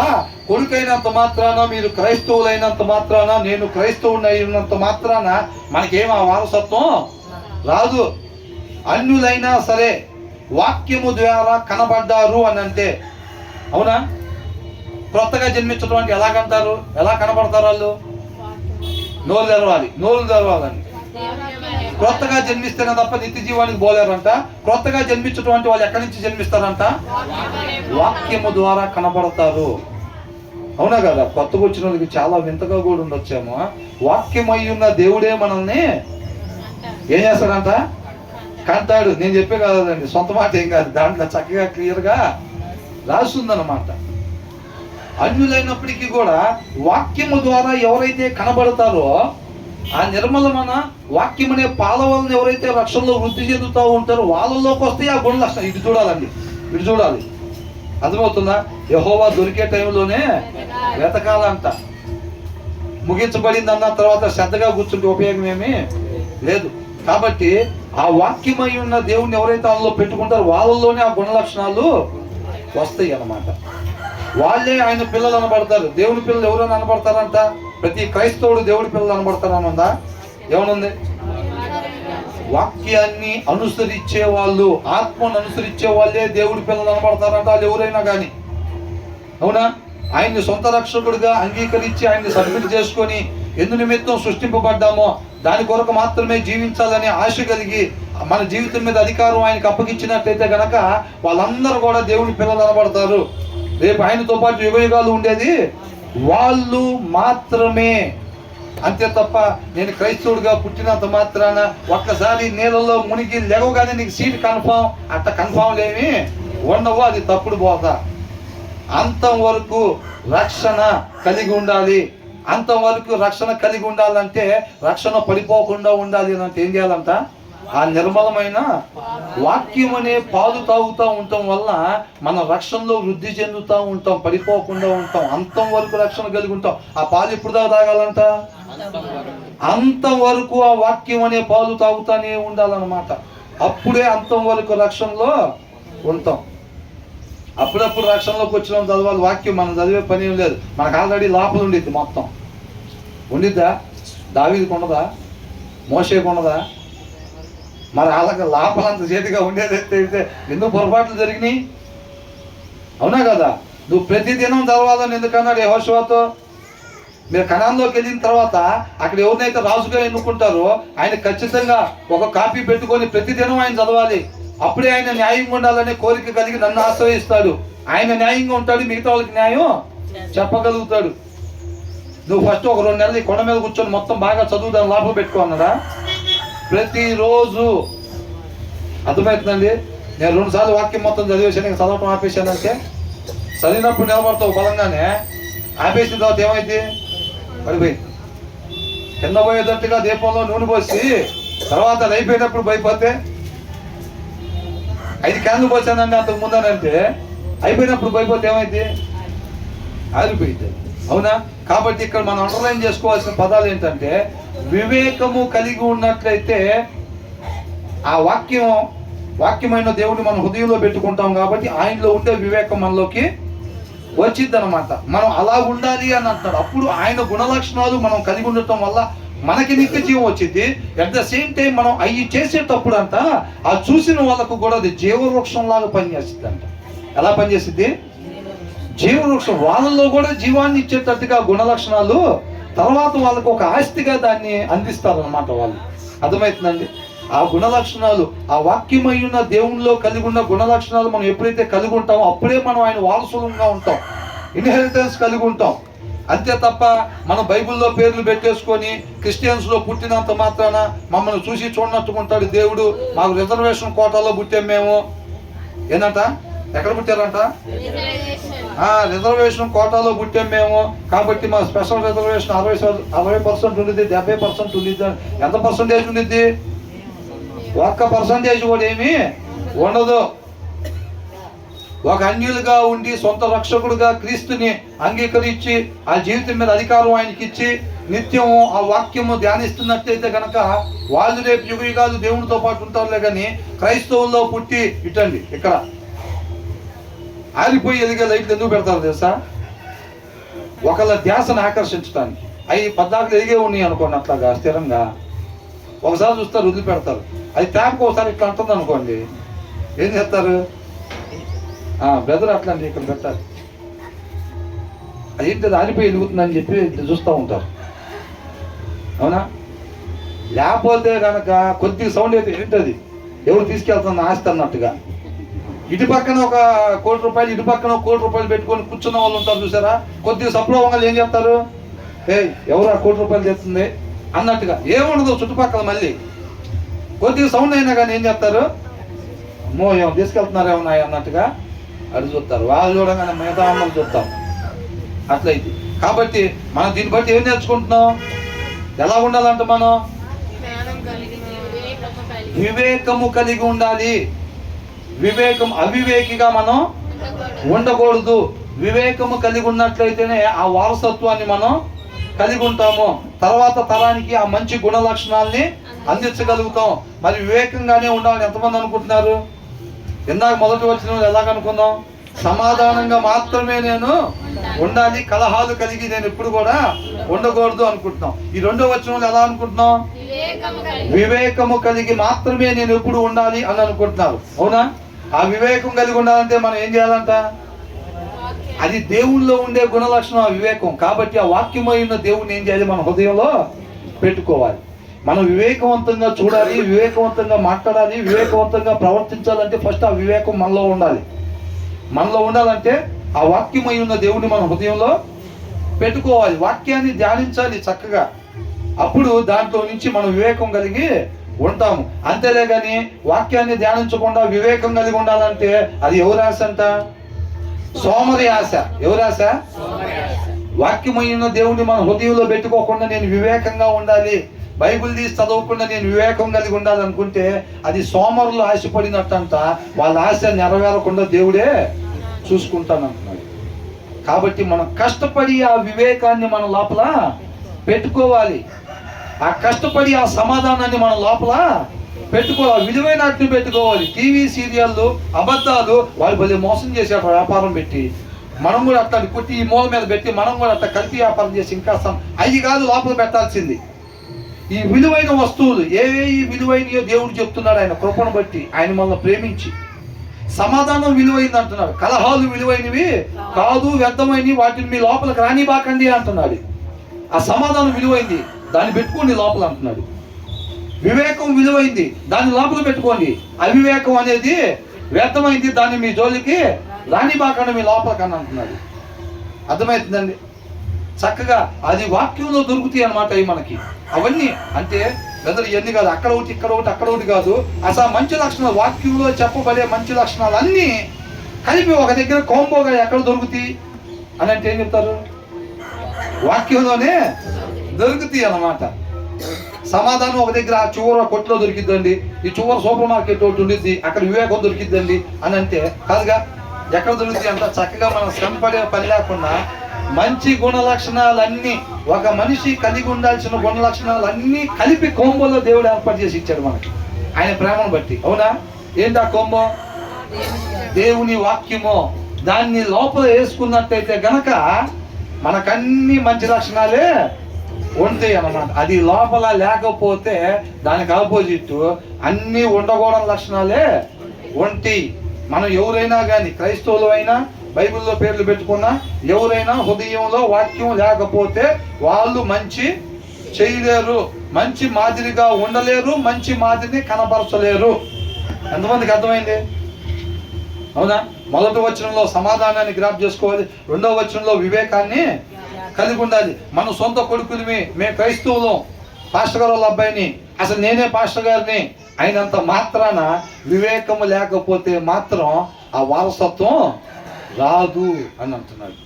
కొడుకైనంత మాత్రాన, మీరు క్రైస్తవులైనంత మాత్రాన, నేను క్రైస్తవుని అయినంత మాత్రాన మనకేం ఆ వారసత్వం రాదు. అన్యులైనా సరే వాక్యము ద్వారా కనబడ్డారు అని అంటే, అవునా? క్రొత్తగా జన్మించడం అంటే ఎలాగంటారు, ఎలా కనబడతారు వాళ్ళు? నోరు తెరవాలని. క్రొత్తగా జన్మిస్తేనే తప్ప నిత్య జీవానికి పోలేరంట. క్రొత్తగా జన్మించడం అంటే వాళ్ళు ఎక్కడి నుంచి జన్మిస్తారంట? వాక్యము ద్వారా కనబడతారు. అవునా కదా? కొత్తగా వచ్చిన వాళ్ళకి చాలా వింతగా కూడా ఉండొచ్చేమో. వాక్యమై ఉన్న దేవుడే మనల్ని ఏం చేస్తాడంట? కంటాడు. నేను చెప్పే కదండి, సొంత మాట ఏం కాదు, దాంట్లో చక్కగా క్లియర్గా రాస్తుందన్నమాట. అన్యులైనప్పటికీ కూడా వాక్యము ద్వారా ఎవరైతే కనబడతారో ఆ నిర్మలమైన వాక్యం అనే పాల వలన ఎవరైతే రక్షణలో వృద్ధి చెందుతూ ఉంటారో వాళ్ళలోకి వస్తే ఆ గుణ లక్షణం. ఇటు చూడాలండి, ఇటు చూడాలి. అర్థమవుతుందా? యెహోవా దొరికే టైంలోనే వెతకాలంట. ముగించబడింది అన్న తర్వాత శ్రద్ధగా కూర్చుంటే ఉపయోగం ఏమీ లేదు. కాబట్టి ఆ వాక్యమై ఉన్న దేవుడిని ఎవరైతే వాళ్ళలో పెట్టుకుంటారో వాళ్ళలోనే ఆ గుణ లక్షణాలు వస్తాయి అన్నమాట. వాళ్ళే ఆయన పిల్లలు అనబడతారు. దేవుని పిల్లలు ఎవరైనా అనబడతారంట? ప్రతి క్రైస్తవుడు దేవుడి పిల్లలు అనబడతారనుందా? ఏమనుంది? వాక్యాన్ని అనుసరించే వాళ్ళు, ఆత్మను అనుసరించే వాళ్ళే దేవుడి పిల్లలు అనబడతారంట. వాళ్ళు ఎవరైనా కానీ, అవునా? ఆయన్ని సొంత రక్షకుడిగా అంగీకరించి ఆయన్ని సబ్మిట్ చేసుకొని ఎందు నిమిత్తం సృష్టింపబడ్డామో దాని కొరకు మాత్రమే జీవించాలనే ఆశ కలిగి మన జీవితం మీద అధికారం ఆయనకు అప్పగించినట్లయితే గనక వాళ్ళందరూ కూడా దేవుని పిల్లలు అనబడతారు. రేపు ఆయనతో పాటు యుగయుగాలు ఉండేది వాళ్ళు మాత్రమే. అంతే తప్ప నేను క్రైస్తవుడిగా పుట్టినంత మాత్రాన ఒక్కసారి నీళ్ళలో మునిగి లేవగానే నీకు సీట్ కన్ఫామ్, అట్ట కన్ఫామ్ లేవి ఉండవు. అది తప్పుడు బోధ. అంతం వరకు రక్షణ కలిగి ఉండాలి. అంతవరకు రక్షణ కలిగి ఉండాలంటే రక్షణ పడిపోకుండా ఉండాలి అంటే ఏం చేయాలంట? ఆ నిర్మలమైన వాక్యం అనే పాలు తాగుతూ ఉండటం వల్ల మనం రక్షణలో వృద్ధి చెందుతూ ఉంటాం, పడిపోకుండా ఉంటాం, అంతం వరకు రక్షణ కలిగి ఉంటాం. ఆ పాలు ఎప్పుడు దాకా తాగాలంట? అంతవరకు ఆ వాక్యం అనే పాలు తాగుతానే ఉండాలన్నమాట. అప్పుడే అంతం వరకు రక్షణలో ఉంటాం. అప్పుడప్పుడు రక్షణలోకి వచ్చిన చదవాలి వాక్యం. మనం చదివే పని ఏం లేదు, మనకు ఆల్రెడీ లోపల ఉండిద్ది. మొత్తం ఉండిద్దా? దావీదుకు ఉండదా? మోషేకు ఉండదా? మరి వాళ్ళకి లోపలంత చేతిగా ఉండేదైతే ఎందుకు పొరపాట్లు జరిగినాయి? అవునా కదా? నువ్వు ప్రతిదినం చదవాలని ఎందుకన్నాడు యెహోషువతో? మీరు కనాన్లోకి వెళ్ళిన తర్వాత అక్కడ ఎవరినైతే రాజుగా ఎన్నుకుంటారో ఆయన ఖచ్చితంగా ఒక కాపీ పెట్టుకొని ప్రతిదినం ఆయన చదవాలి. అప్పుడే ఆయన న్యాయంగా ఉండాలనే కోరిక కలిగి నన్ను ఆశ్రయిస్తాడు. ఆయన న్యాయంగా ఉంటాడు, మిగతా వాళ్ళకి న్యాయం చెప్పగలుగుతాడు. నువ్వు ఫస్ట్ ఒక 2 నెలలు ఈ కొండ మీద కూర్చొని మొత్తం బాగా చదువు, దాన్ని లోపల పెట్టుకో అన్నాడా? ప్రతిరోజు. అర్థమవుతుందండి? నేను 2 సార్లు వాక్యం మొత్తం చదివేసాను, ఇంకా చదవటం ఆపేశానంటే చదివినప్పుడు నిలబడతావు బలంగానే, ఆపేసిన తర్వాత ఏమైంది? పడిపోయింది. కింద పోయేటట్టుగా దీపంలో నూనె పోసి తర్వాత అది అయిపోయినప్పుడు భయపోతే 5 క్యాన్లు పోసానండి అంతకు ముందనంటే అయిపోయినప్పుడు భయపోతే ఏమైంది? ఆరిపోయింది. అవునా? కాబట్టి ఇక్కడ మనం అండర్లైన్ చేసుకోవాల్సిన పదాలు ఏంటంటే వివేకము కలిగి ఉన్నట్లయితే ఆ వాక్యమైన దేవుడిని మనం హృదయంలో పెట్టుకుంటాం కాబట్టి ఆయనలో ఉండే వివేకం మనలోకి వచ్చింది అనమాట. మనం అలా ఉండాలి అని అంటాడు. అప్పుడు ఆయన గుణలక్షణాలు మనం కలిగి ఉండటం వల్ల మనకి నిత్య జీవం వచ్చింది. అట్ ద సేమ్ టైం మనం అవి చేసేటప్పుడు అంట ఆ చూసిన వాళ్ళకు కూడా అది జీవవృక్షం లాగా పనిచేస్తుంది అంట. ఎలా పనిచేస్తుంది? జీవవృక్షం. వాళ్ళలో కూడా జీవాన్ని ఇచ్చేటట్టుగా గుణలక్షణాలు తర్వాత వాళ్ళకు ఒక ఆస్తిగా దాన్ని అందిస్తారు అనమాట వాళ్ళు. అర్థమవుతుందండి? ఆ గుణ లక్షణాలు, ఆ వాక్యమై ఉన్న దేవునిలో కలిగి ఉన్న గుణ లక్షణాలు మనం ఎప్పుడైతే కలిగి ఉంటామో అప్పుడే మనం ఆయన వారసులంగా ఉంటాం, ఇన్హెరిటెన్స్ కలిగి ఉంటాం. అంతే తప్ప మనం బైబిల్లో పేర్లు పెట్టేసుకొని క్రిస్టియన్స్లో పుట్టినంత మాత్రాన మమ్మల్ని చూసి చూడనట్టుకుంటాడు దేవుడు. మాకు రిజర్వేషన్ కోటాలో పుట్టాం మేము. ఏంటంట? ఎక్కడ పుట్టారంట? రిజర్వేషన్ కోటాలో పుట్టాం మేము కాబట్టి మా స్పెషల్ రిజర్వేషన్ 60% ఉండిద్ది, 70% ఉండిద్ది. ఎంత పర్సంటేజ్ ఉండిద్ది? 1% కూడా ఏమీ ఉండదు. ఒక అన్యులుగా ఉండి సొంత రక్షకుడుగా క్రీస్తుని అంగీకరించి ఆ జీవితం మీద అధికారం ఆయనకి ఇచ్చి నిత్యము ఆ వాక్యము ధ్యానిస్తున్నట్లయితే కనుక వాళ్ళు రేపు యుగయుగాలు దేవునితో పాటు ఉంటారులే. కానీ క్రైస్తవుల్లో పుట్టి ఇటండి ఇక్కడ ఆరిపోయి ఎదిగే లైట్లు ఎందుకు పెడతారు తెలుసా? ఒకళ్ళ ధ్యాసను ఆకర్షించడానికి. అవి 14 ఎదిగే ఉన్నాయి అనుకోండి, అట్లాగా స్థిరంగా ఒకసారి చూస్తారు, వదిలి పెడతారు. అది ట్యాప్కి ఒకసారి ఇట్లా అంటుంది అనుకోండి, ఏం చేస్తారు? బ్రదర్ అట్లా అండి ఇక్కడ పెట్టాలి, అదేంటి ఆరిపోయి వెలుగుతుందని చెప్పి చూస్తూ ఉంటారు. అవునా? లేకపోతే కనుక కొద్దిగా సౌండ్ అయితే ఏంటది, ఎవరు తీసుకెళ్తున్న ఆస్తి అన్నట్టుగా. ఇటు పక్కన ఒక ₹1 కోటి, ఇటు పక్కన ₹1 కోటి పెట్టుకొని కూర్చున్న వాళ్ళు ఉంటారు చూసారా? కొద్దిగా సప్లవంగా ఏం చెప్తారు? ఎవరు ఆ ₹1 కోటి చేస్తుంది అన్నట్టుగా. ఏముండదు చుట్టుపక్కల. మళ్ళీ కొద్దిగా సౌండ్ అయినా కానీ ఏం చెప్తారు? అమ్మో ఏమో తీసుకెళ్తున్నారేమన్నా అన్నట్టుగా అది చూస్తారు. వాళ్ళు చూడగానే మిగతా అమ్మలు చూస్తాం. అట్లయితే కాబట్టి మనం దీన్ని బట్టి ఏం నేర్చుకుంటున్నాం? ఎలా ఉండాలంటే మనం వివేకము కలిగి ఉండాలి. వివేకం అవివేకిగా మనం ఉండకూడదు. వివేకము కలిగి ఉన్నట్లయితేనే ఆ వారసత్వాన్ని మనం కలిగి ఉంటాము. తర్వాత తరానికి ఆ మంచి గుణ లక్షణాలని అందించగలుగుతాం. మరి వివేకంగానే ఉండాలని ఎంతమంది అనుకుంటున్నారు? ఇందాక మొదటి వచ్చిన ఎలాగనుకుందాం? సమాధానంగా మాత్రమే నేను ఉండాలి, కలహాలు కలిగి నేను ఎప్పుడు కూడా ఉండకూడదు అనుకుంటున్నాం. ఈ రెండో వచనంలో ఎలా అనుకుంటున్నాం? వివేకము కలిగి మాత్రమే నేను ఎప్పుడు ఉండాలి అని అనుకుంటున్నారు. అవునా? ఆ వివేకం కలిగి ఉండాలంటే మనం ఏం చేయాలంట? అది దేవుల్లో ఉండే గుణ లక్షణం ఆ వివేకం. కాబట్టి ఆ వాక్యమైన దేవుణ్ణి ఏం చేయాలి? మన హృదయంలో పెట్టుకోవాలి. మనం వివేకవంతంగా చూడాలి, వివేకవంతంగా మాట్లాడాలి, వివేకవంతంగా ప్రవర్తించాలంటే ఫస్ట్ ఆ వివేకం మనలో ఉండాలి. మనలో ఉండాలంటే ఆ వాక్యమై ఉన్న దేవుడిని మన హృదయంలో పెట్టుకోవాలి. వాక్యాన్ని ధ్యానించాలి చక్కగా. అప్పుడు దాంట్లో నుంచి మనం వివేకం కలిగి ఉంటాము. అంతేలే కానీ వాక్యాన్ని ధ్యానించకుండా వివేకం కలిగి ఉండాలంటే అది ఎవరి ఆశ అంట? సోమరి ఆశ. ఎవరి ఆశ? వాక్యమై ఉన్న దేవుడిని మన హృదయంలో పెట్టుకోకుండా నేను వివేకంగా ఉండాలి, బైబిల్ తీసి చదవకుండా నేను వివేకం కలిగి ఉండాలనుకుంటే అది సోమరులు ఆశపడినట్టంట. వాళ్ళ ఆశ నెరవేరకుండా దేవుడే చూసుకుంటానంటున్నాడు. కాబట్టి మనం కష్టపడి ఆ వివేకాన్ని మన లోపల పెట్టుకోవాలి. ఆ కష్టపడి ఆ సమాధానాన్ని మన లోపల పెట్టుకోవాలి. విలువైన వాటిని పెట్టుకోవాలి. టీవీ సీరియళ్ళు, అబద్ధాలు, వాళ్ళు భలే మోసం చేశారు వ్యాపారం పెట్టి. మనం కూడా అట్లా కొట్టి ఈ మూల మీద పెట్టి మనం కూడా అట్లా కలిపి వ్యాపారం చేసి ఇంకా అవి కాదు లోపల పెట్టాల్సింది. ఈ విలువైన వస్తువులు ఏవేవి విలువైనయో దేవుడు చెప్తున్నాడు. ఆయన కృపను బట్టి, ఆయన మనల్ని ప్రేమించి. సమాధానం విలువైంది అంటున్నాడు. కలహాలు విలువైనవి కాదు, వ్యర్థమైనవి, వాటిని మీ లోపలికి రానిబాకండి అంటున్నాడు. ఆ సమాధానం విలువైంది, దాన్ని పెట్టుకోండి లోపల అంటున్నాడు. వివేకం విలువైంది, దాన్ని లోపల పెట్టుకోండి. అవివేకం అనేది వ్యర్థమైంది, దాన్ని మీ జోలికి రానిబాకండి మీ లోపలికని అంటున్నాడు. అర్థమవుతుందండి? చక్కగా అది వాక్యంలో దొరుకుతాయి అన్నమాట. అవి మనకి అవన్నీ అంటే బ్రదర్ ఇవన్నీ కాదు, అక్కడ ఒకటి ఇక్కడ ఒకటి అక్కడ ఒకటి కాదు. అసలు మంచి లక్షణాలు వాక్యంలో చెప్పబడే మంచి లక్షణాలు అన్నీ కలిపి ఒక దగ్గర కాంబోగా ఎక్కడ దొరుకుతాయి అని అంటే ఏం చెప్తారు? వాక్యంలోనే దొరుకుతాయి అన్నమాట. సమాధానం ఒక దగ్గర ఆ చివర కొట్లో దొరికిద్దండి, ఈ చివర సూపర్ మార్కెట్ ఒకటి ఉండిద్ది, అక్కడ వివేకం దొరికిద్దండి అని అంటే కాదుగా. ఎక్కడ దొరుకుతాయి అంత చక్కగా మనం శ్రమ పడే పని లేకుండా మంచి గుణ లక్షణాలన్నీ, ఒక మనిషి కలిగి ఉండాల్సిన గుణ లక్షణాలన్నీ కలిపి కోంబోలో దేవుడు ఏర్పాటు చేసి ఇచ్చాడు మనకి ఆయన ప్రేమను బట్టి. అవునా? ఏంటి ఆ కోంబో? దేవుని వాక్యము. దాన్ని లోపల వేసుకున్నట్టయితే గనక మనకన్నీ మంచి లక్షణాలే ఉంటాయి అన్నమాట. అది లోపల లేకపోతే దానికి ఆపోజిట్ అన్నీ ఉండకూడని లక్షణాలే ఉంటాయి. మనం ఎవరైనా కానీ క్రైస్తవులు అయినా బైబిల్లో పేర్లు పెట్టుకున్నా ఎవరైనా హృదయంలో వాక్యం లేకపోతే వాళ్ళు మంచి చేయలేరు. మంచి మాదిరిగా ఉండలేరు, మంచి మాదిరిని కనపరచలేరు. ఎంతమందికి అర్థమైంది? అవునా? మొదటి వచనంలో సమాధానాన్ని గ్రాప్ చేసుకోవాలి, రెండవ వచనంలో వివేకాన్ని కలిగి ఉండాలి. మన సొంత కొడుకుని మేము క్రైస్తవులం, పాస్టర్ గారు వాళ్ళ అబ్బాయిని, అసలు నేనే పాస్టర్ గారిని అయినంత మాత్రాన వివేకము లేకపోతే మాత్రం ఆ వారసత్వం రాదు అని అంటున్నాడు.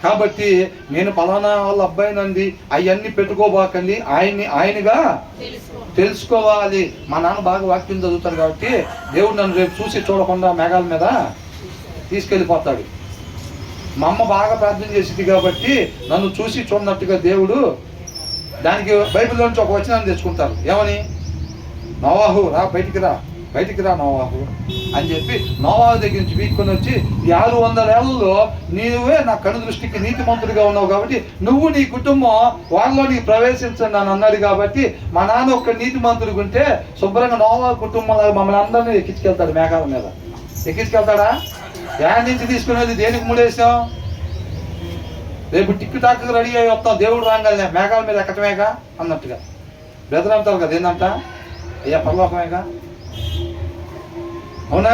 కాబట్టి నేను పలానా వాళ్ళ అబ్బాయినండి అవన్నీ పెట్టుకోబాకండి, ఆయనగా తెలుసుకోవాలి. మా నాన్న బాగా వాక్యం చదువుతాడు కాబట్టి దేవుడు నన్ను రేపు చూసి చూడకుండా మేఘాల మీద తీసుకెళ్ళిపోతాడు. మా అమ్మ బాగా ప్రార్థన చేసింది కాబట్టి నన్ను చూసి చూడనట్టుగా దేవుడు, దానికి బైబిల్లోంచి ఒక వచనాన్ని తెచ్చుకుంటారు. ఏమని? నోవాహు రా, బయటికి రా నోవాహు అని చెప్పి నోవాహు దగ్గర నుంచి వీక్కొని వచ్చి, ఈ 600 ఏళ్లలో నీవే నా కను దృష్టికి నీతిమంతుడిగా ఉన్నావు కాబట్టి నువ్వు నీ కుటుంబం వాళ్ళలో నీకు ప్రవేశించండి అని అన్నాడు. కాబట్టి మా నాన్న ఒక్క నీతిమంతుడిగా ఉంటే శుభ్రంగా నోవాహు కుటుంబంలో మమ్మల్ని అందరినీ ఎక్కించుకెళ్తాడు. మేఘాల మీద ఎక్కించుకెళ్తాడా? యాడ్ నుంచి తీసుకునేది దేనికి ముడేసాం? రేపు టిక్ టాక్ రెడీ అయ్యి వస్తాం, దేవుడు రాగానే మేఘాల మీద ఎక్కటమేగా అన్నట్టుగా బెదరంటారు కదా. ఏంటంట? అయ్యా పరలోకమేగా. అవునా?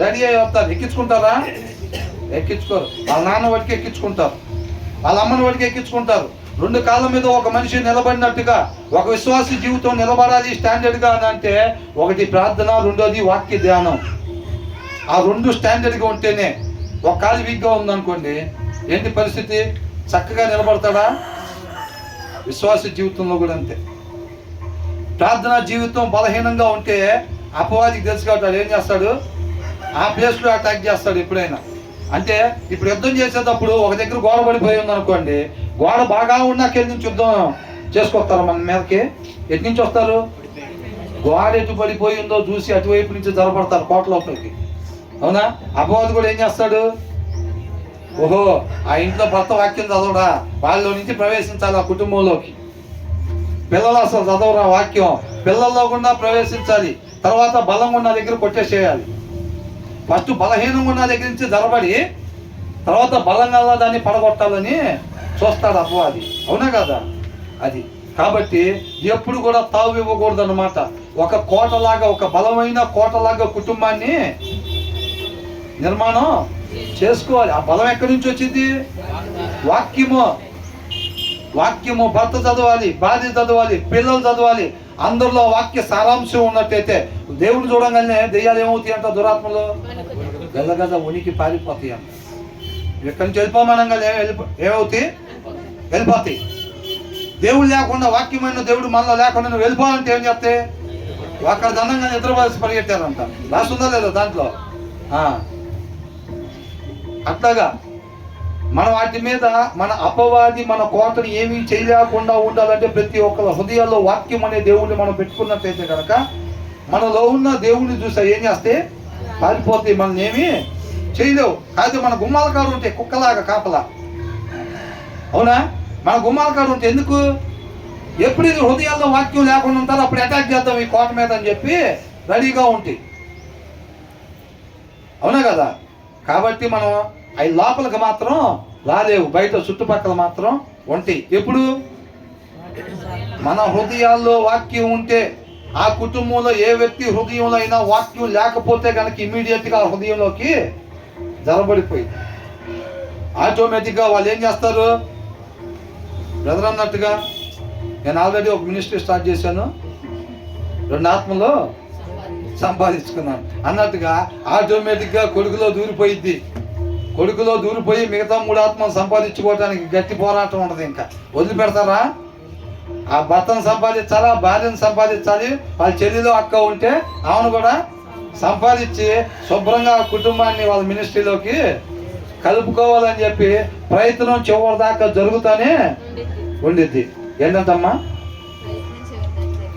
రెడీ అయ్యి వస్తారు. ఎక్కించుకుంటారా? ఎక్కించుకోరు. వాళ్ళ నాన్న వాడికి ఎక్కించుకుంటారు, వాళ్ళ అమ్మని వాడికి ఎక్కించుకుంటారు. 2 కాళ్ళ మీద ఒక మనిషి నిలబడినట్టుగా ఒక విశ్వాస జీవితం నిలబడాలి స్టాండర్డ్గా అని అంటే, ఒకటి ప్రార్థన, రెండోది వాక్య ధ్యానం. ఆ 2 స్టాండర్డ్గా ఉంటేనే. ఒక కాలు వీక్గా ఉందనుకోండి, ఏంటి పరిస్థితి? చక్కగా నిలబడతాడా? విశ్వాస జీవితంలో కూడా అంతే. ప్రార్థనా జీవితం బలహీనంగా ఉంటే అపవాదికి తెలుసు కాబట్టి ఏం చేస్తాడు? ఆ ప్లేస్లో అటాక్ చేస్తాడు ఎప్పుడైనా. అంటే ఇప్పుడు యుద్ధం చేసేటప్పుడు ఒక దగ్గర గోడ పడిపోయి ఉందనుకోండి, గోడ బాగా ఉన్నాకెళ్ళి నుంచి యుద్ధం చేసుకొస్తారు మన మీదకి. ఎటు నుంచి వస్తారు? గోడ ఎటు పడిపోయిందో చూసి అటువైపు నుంచి జరపడతారు కోట లోపలికి. అవునా? అపవాది కూడా ఏం చేస్తాడు? ఓహో, ఆ ఇంట్లో భర్త వాక్యం చదవడా, వాళ్ళలో నుంచి ప్రవేశించాలి ఆ కుటుంబంలోకి. పిల్లలు అసలు చదవరా వాక్యం, పిల్లల్లో కూడా ప్రవేశించాలి. తర్వాత బలంగా ఉన్న దగ్గర కొట్టేసేయాలి. ఫస్ట్ బలహీనంగా ఉన్న దగ్గర నుంచి జరబడి తర్వాత బలంగా దాన్ని పడగొట్టాలని చూస్తాడు అపవాది. అవునా కదా? అది కాబట్టి ఎప్పుడు కూడా తావు ఇవ్వకూడదు అన్నమాట. ఒక కోటలాగా, ఒక బలమైన కోటలాగా కుటుంబాన్ని నిర్మాణం చేసుకోవాలి. ఆ బలం ఎక్కడి నుంచి వచ్చింది? వాక్యము. భర్త చదవాలి, భార్య చదవాలి, పిల్లలు చదవాలి. అందరిలో వాక్య సారాంశం ఉన్నట్టయితే దేవుని చూడంగానే దెయ్యాలు ఏమవుతాయి అంట? దురాత్మలో గల్లగద ఉనికి పారిపోతాయి అంట. ఎక్కడి నుంచి వెళ్ళిపోమనంగా ఏమవుతాయి? వెళ్ళిపోతాయి. దేవుడు లేకుండా, వాక్యమైన దేవుడు మనలో లేకుండా నువ్వు వెళ్ళిపోవాలంటే ఏం చెప్తే అక్కడ దండంగా నిద్రపోసి పరిగెట్టారంట. రాస్తుందా లేదా దాంట్లో? అట్లాగా మన వాటి మీద మన అపవాది మన కోటని ఏమీ చేయలేకుండా ఉండాలంటే ప్రతి ఒక్కరి హృదయాల్లో వాక్యం అనే దేవుడిని మనం పెట్టుకున్నట్టయితే కనుక మనలో ఉన్న దేవుడిని చూసా ఏం చేస్తే పారిపోతే మనల్ని ఏమీ చేయలేవు. కాదు మన గుమ్మాల కాడు ఉంటే కుక్కలాగా కాపలా. అవునా? మన గుమ్మాల కాడు ఉంటే ఎందుకు? ఎప్పుడు ఇది హృదయాల్లో వాక్యం లేకుండా ఉంటారో అప్పుడు అటాక్ చేద్దాం ఈ కోట మీద అని చెప్పి రెడీగా ఉంటాయి. అవునా కదా? కాబట్టి మనం అవి లోపలికి మాత్రం రాలేవు, బయట చుట్టుపక్కల మాత్రం ఉంటాయి. ఎప్పుడు మన హృదయాల్లో వాక్యం ఉంటే, ఆ కుటుంబంలో ఏ వ్యక్తి హృదయంలో అయినా వాక్యం లేకపోతే కనుక ఇమీడియట్గా ఆ హృదయంలోకి జరబడిపోయి ఆటోమేటిక్గా వాళ్ళు ఏం చేస్తారు? బ్రదర్ అన్నట్టుగా నేను ఆల్రెడీ ఒక మినిస్ట్రీ స్టార్ట్ చేశాను, 2 ఆత్మలో సంపాదించుకున్నాను అన్నట్టుగా ఆటోమేటిక్గా కొడుకులో దూరిపోయి మిగతా 3 ఆత్మలు సంపాదించుకోవడానికి గట్టి పోరాటం ఉంటుంది. ఇంకా వదిలిపెడతారా? ఆ భర్తను సంపాదించాలా, భార్యను సంపాదించాలి, వాళ్ళ చెల్లిలో అక్క ఉంటే ఆమెను కూడా సంపాదించి శుభ్రంగా కుటుంబాన్ని వాళ్ళ మినిస్ట్రీలోకి కలుపుకోవాలని చెప్పి ప్రయత్నం చివరి దాకా జరుగుతానే ఉండిద్ది. ఏంటంటమ్మా?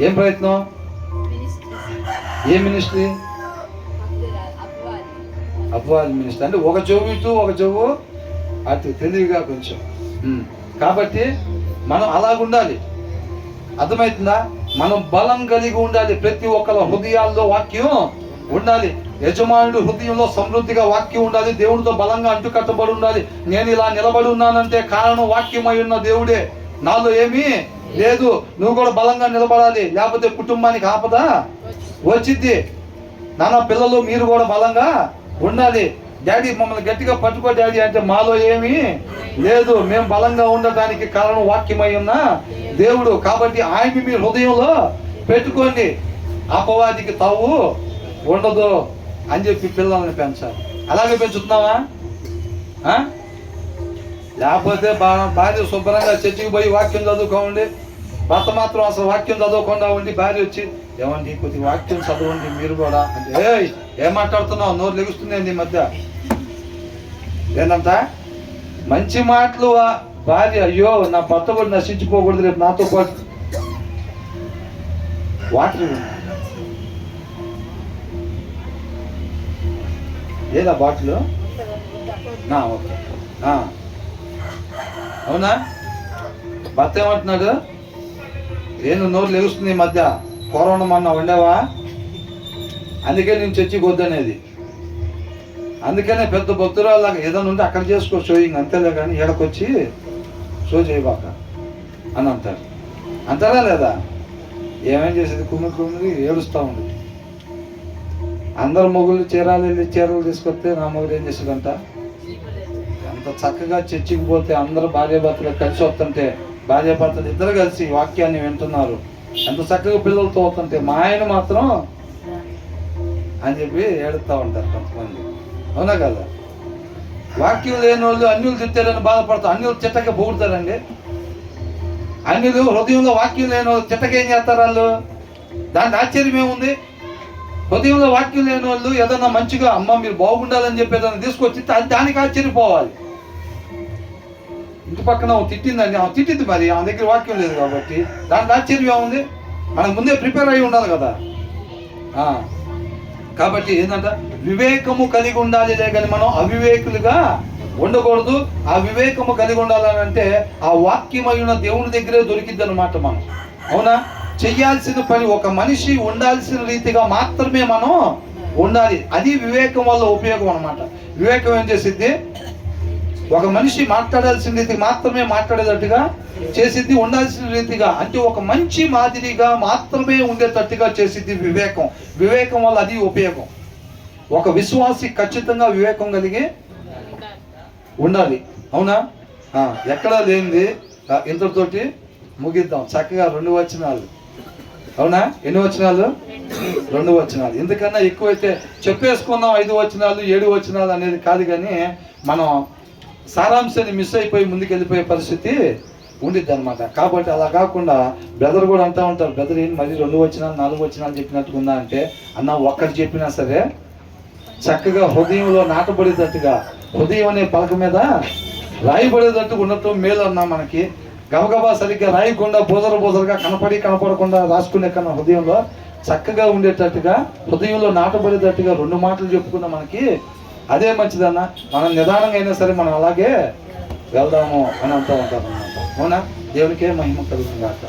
ఏం ప్రయత్నం? ఏ మినిస్ట్రీ? అపవాది మినిస్ట్రీ. అంటే ఒక చెవు ఇటు ఒక చెవు అటు, తెలివిగా కొంచెం. కాబట్టి మనం అలాగుండాలి. అర్థమవుతుందా? మనం బలం కలిగి ఉండాలి. ప్రతి ఒక్కరి హృదయాల్లో వాక్యం ఉండాలి. యజమానుడు హృదయంలో సమృద్ధిగా వాక్యం ఉండాలి. దేవుడితో బలంగా అంటుకట్టబడి ఉండాలి. నేను ఇలా నిలబడి ఉన్నానంటే కారణం వాక్యమై ఉన్న దేవుడే, నాలో ఏమీ లేదు, నువ్వు కూడా బలంగా నిలబడాలి, లేకపోతే కుటుంబానికి ఆపద వచ్చిద్ది. నాన్న పిల్లలు మీరు కూడా బలంగా ఉండాలి. డాడీ మమ్మల్ని గట్టిగా పట్టుకో డాడీ అంటే మాలో ఏమీ లేదు. మేము బలంగా ఉండటానికి కారణం వాక్యమై ఉన్న దేవుడు. కాబట్టి ఆయన మీ హృదయంలో పెట్టుకోండి, అపవాదికి తావు ఉండదు అని చెప్పి పిల్లల్ని పెంచాలి. అలాగే పెంచుతున్నావా? లేకపోతే భార్య శుభ్రంగా చర్చికి పోయి వాక్యం చదువుకోండి, భర్త మాత్రం అసలు వాక్యం చదవకుండా ఉండి భార్య వచ్చి ఏమండి కొద్ది వాక్యం చదవండి మీరు కూడా అంటే ఏం మాట్లాడుతున్నావు, నోరు లెగుస్తుంది ఈ మధ్య ఏంటంట మంచి మాటలు. భార్య అయ్యో నా భర్త కూడా నశించిపోకూడదు, రేపు నాతో పాటు వాటర్ ఏదా బాటిల్ ఓకే అవునా? భర్త ఏమంటున్నాడు, నేను నోరు లెగుస్తుంది ఈ మధ్య, కరోనా మొన్న వండావా అందుకే నేను చర్చికి వద్దనేది. అందుకనే పెద్ద భక్తురాలాగా ఏదైనా ఉంటే అక్కడ చేసుకో షోయింగ్, అంతేలే కానీ ఏడకొచ్చి షో చేయబాక అని అంటారు. అంటారా లేదా? ఏమేం చేసేది కుమ్మిరి ఏడుస్తూ ఉంది. అందరు మొగుళ్ళు చీరలు తీసుకొస్తే నా మొగుడు ఏం చేసేదంట, అంత చక్కగా చర్చికి పోతే అందరూ భార్యాభర్తలు కలిసి వస్తుంటే, భార్యాభర్తలు ఇద్దరు కలిసి వాక్యాన్ని వింటున్నారు, ఎంత చక్కగా పిల్లలతో అవుతుంటే మా ఆయన మాత్రం అని చెప్పి ఏడుస్తూ ఉంటారు కొంతమంది. అవునా కదా? వాక్యం లేని వాళ్ళు అన్యులు తిట్టారని బాధపడతారు. అన్యులు చిట్టగా పొగుడతారండి. అన్యులు హృదయంలో వాక్యం లేని వాళ్ళు చిట్టగా ఏం చేస్తారు వాళ్ళు? దానికి ఆశ్చర్యం ఏముంది? హృదయంలో వాక్యం లేని వాళ్ళు ఏదన్నా మంచిగా అమ్మ మీరు బాగుండాలని చెప్పి ఏదైనా తీసుకొచ్చి దానికి ఆశ్చర్యపోవాలి. ఇంటి పక్కన తిట్టిందండి, తిట్టింది, మరి ఆమె దగ్గర వాక్యం లేదు కాబట్టి దానికి ఆశ్చర్యం ఏముంది? మనకు ముందే ప్రిపేర్ అయి ఉండాలి కదా. కాబట్టి ఏంటంటే వివేకము కలిగి ఉండాలి, కానీ మనం అవివేకులుగా ఉండకూడదు. ఆ వివేకము కలిగి ఉండాలని అంటే ఆ వాక్యమైన దేవుని దగ్గరే దొరికిద్ది అన్నమాట. మనం అవునా? చెయ్యాల్సిన పని ఒక మనిషి ఉండాల్సిన రీతిగా మాత్రమే మనం ఉండాలి. అది వివేకం వల్ల ఉపయోగం అన్నమాట. వివేకం ఏం చేసిద్ది? ఒక మనిషి మాట్లాడాల్సిన రీతికి మాత్రమే మాట్లాడేటట్టుగా చేసిద్ది, ఉండాల్సిన రీతిగా అంటే ఒక మంచి మాదిరిగా మాత్రమే ఉండేటట్టుగా చేసిద్ది వివేకం. వివేకం వల్ల అది ఉపయోగం. ఒక విశ్వాసి ఖచ్చితంగా వివేకం కలిగి ఉండాలి. అవునా? ఎక్కడా లేనిది ఇంతటితోటి ముగిద్దాం చక్కగా. 2 వచనాలు. అవునా? ఎన్ని వచనాలు? 2 వచనాలు. ఎందుకన్నా ఎక్కువైతే చెప్పేసుకుందాం 5 వచనాలు 7 వచనాలు అనేది కాదు, కానీ మనం సారాంశాన్ని మిస్ అయిపోయి ముందుకు వెళ్ళిపోయే పరిస్థితి ఉండిద్ది అనమాట. కాబట్టి అలా కాకుండా బ్రదర్ కూడా అంటూ ఉంటారు, బ్రదర్ ఏంటి మళ్ళీ 2 వచనాలు 4 వచనాలు చెప్పినట్టుగా ఉందా అంటే, అన్న ఒక్కటి చెప్పినా సరే చక్కగా హృదయంలో నాటబడేటట్టుగా, హృదయం అనే పలక మీద రాయబడేటట్టుగా ఉండటం మేలు అన్నా. మనకి గబగబా సరిగ్గా రాయకుండా బోజరుగా కనపడకుండా రాసుకునే కన్నా హృదయంలో చక్కగా ఉండేటట్టుగా, హృదయంలో నాటబడేటట్టుగా 2 మాటలు చెప్పుకున్నా మనకి అదే మంచిదన్న. మనం నిదానంగా అయినా సరే మనం అలాగే వెళ్దాము అని అంటూ ఉంటారు అన్నమాట. అవునా? దేవునికే మహిమ కలుగుతుంది కాక.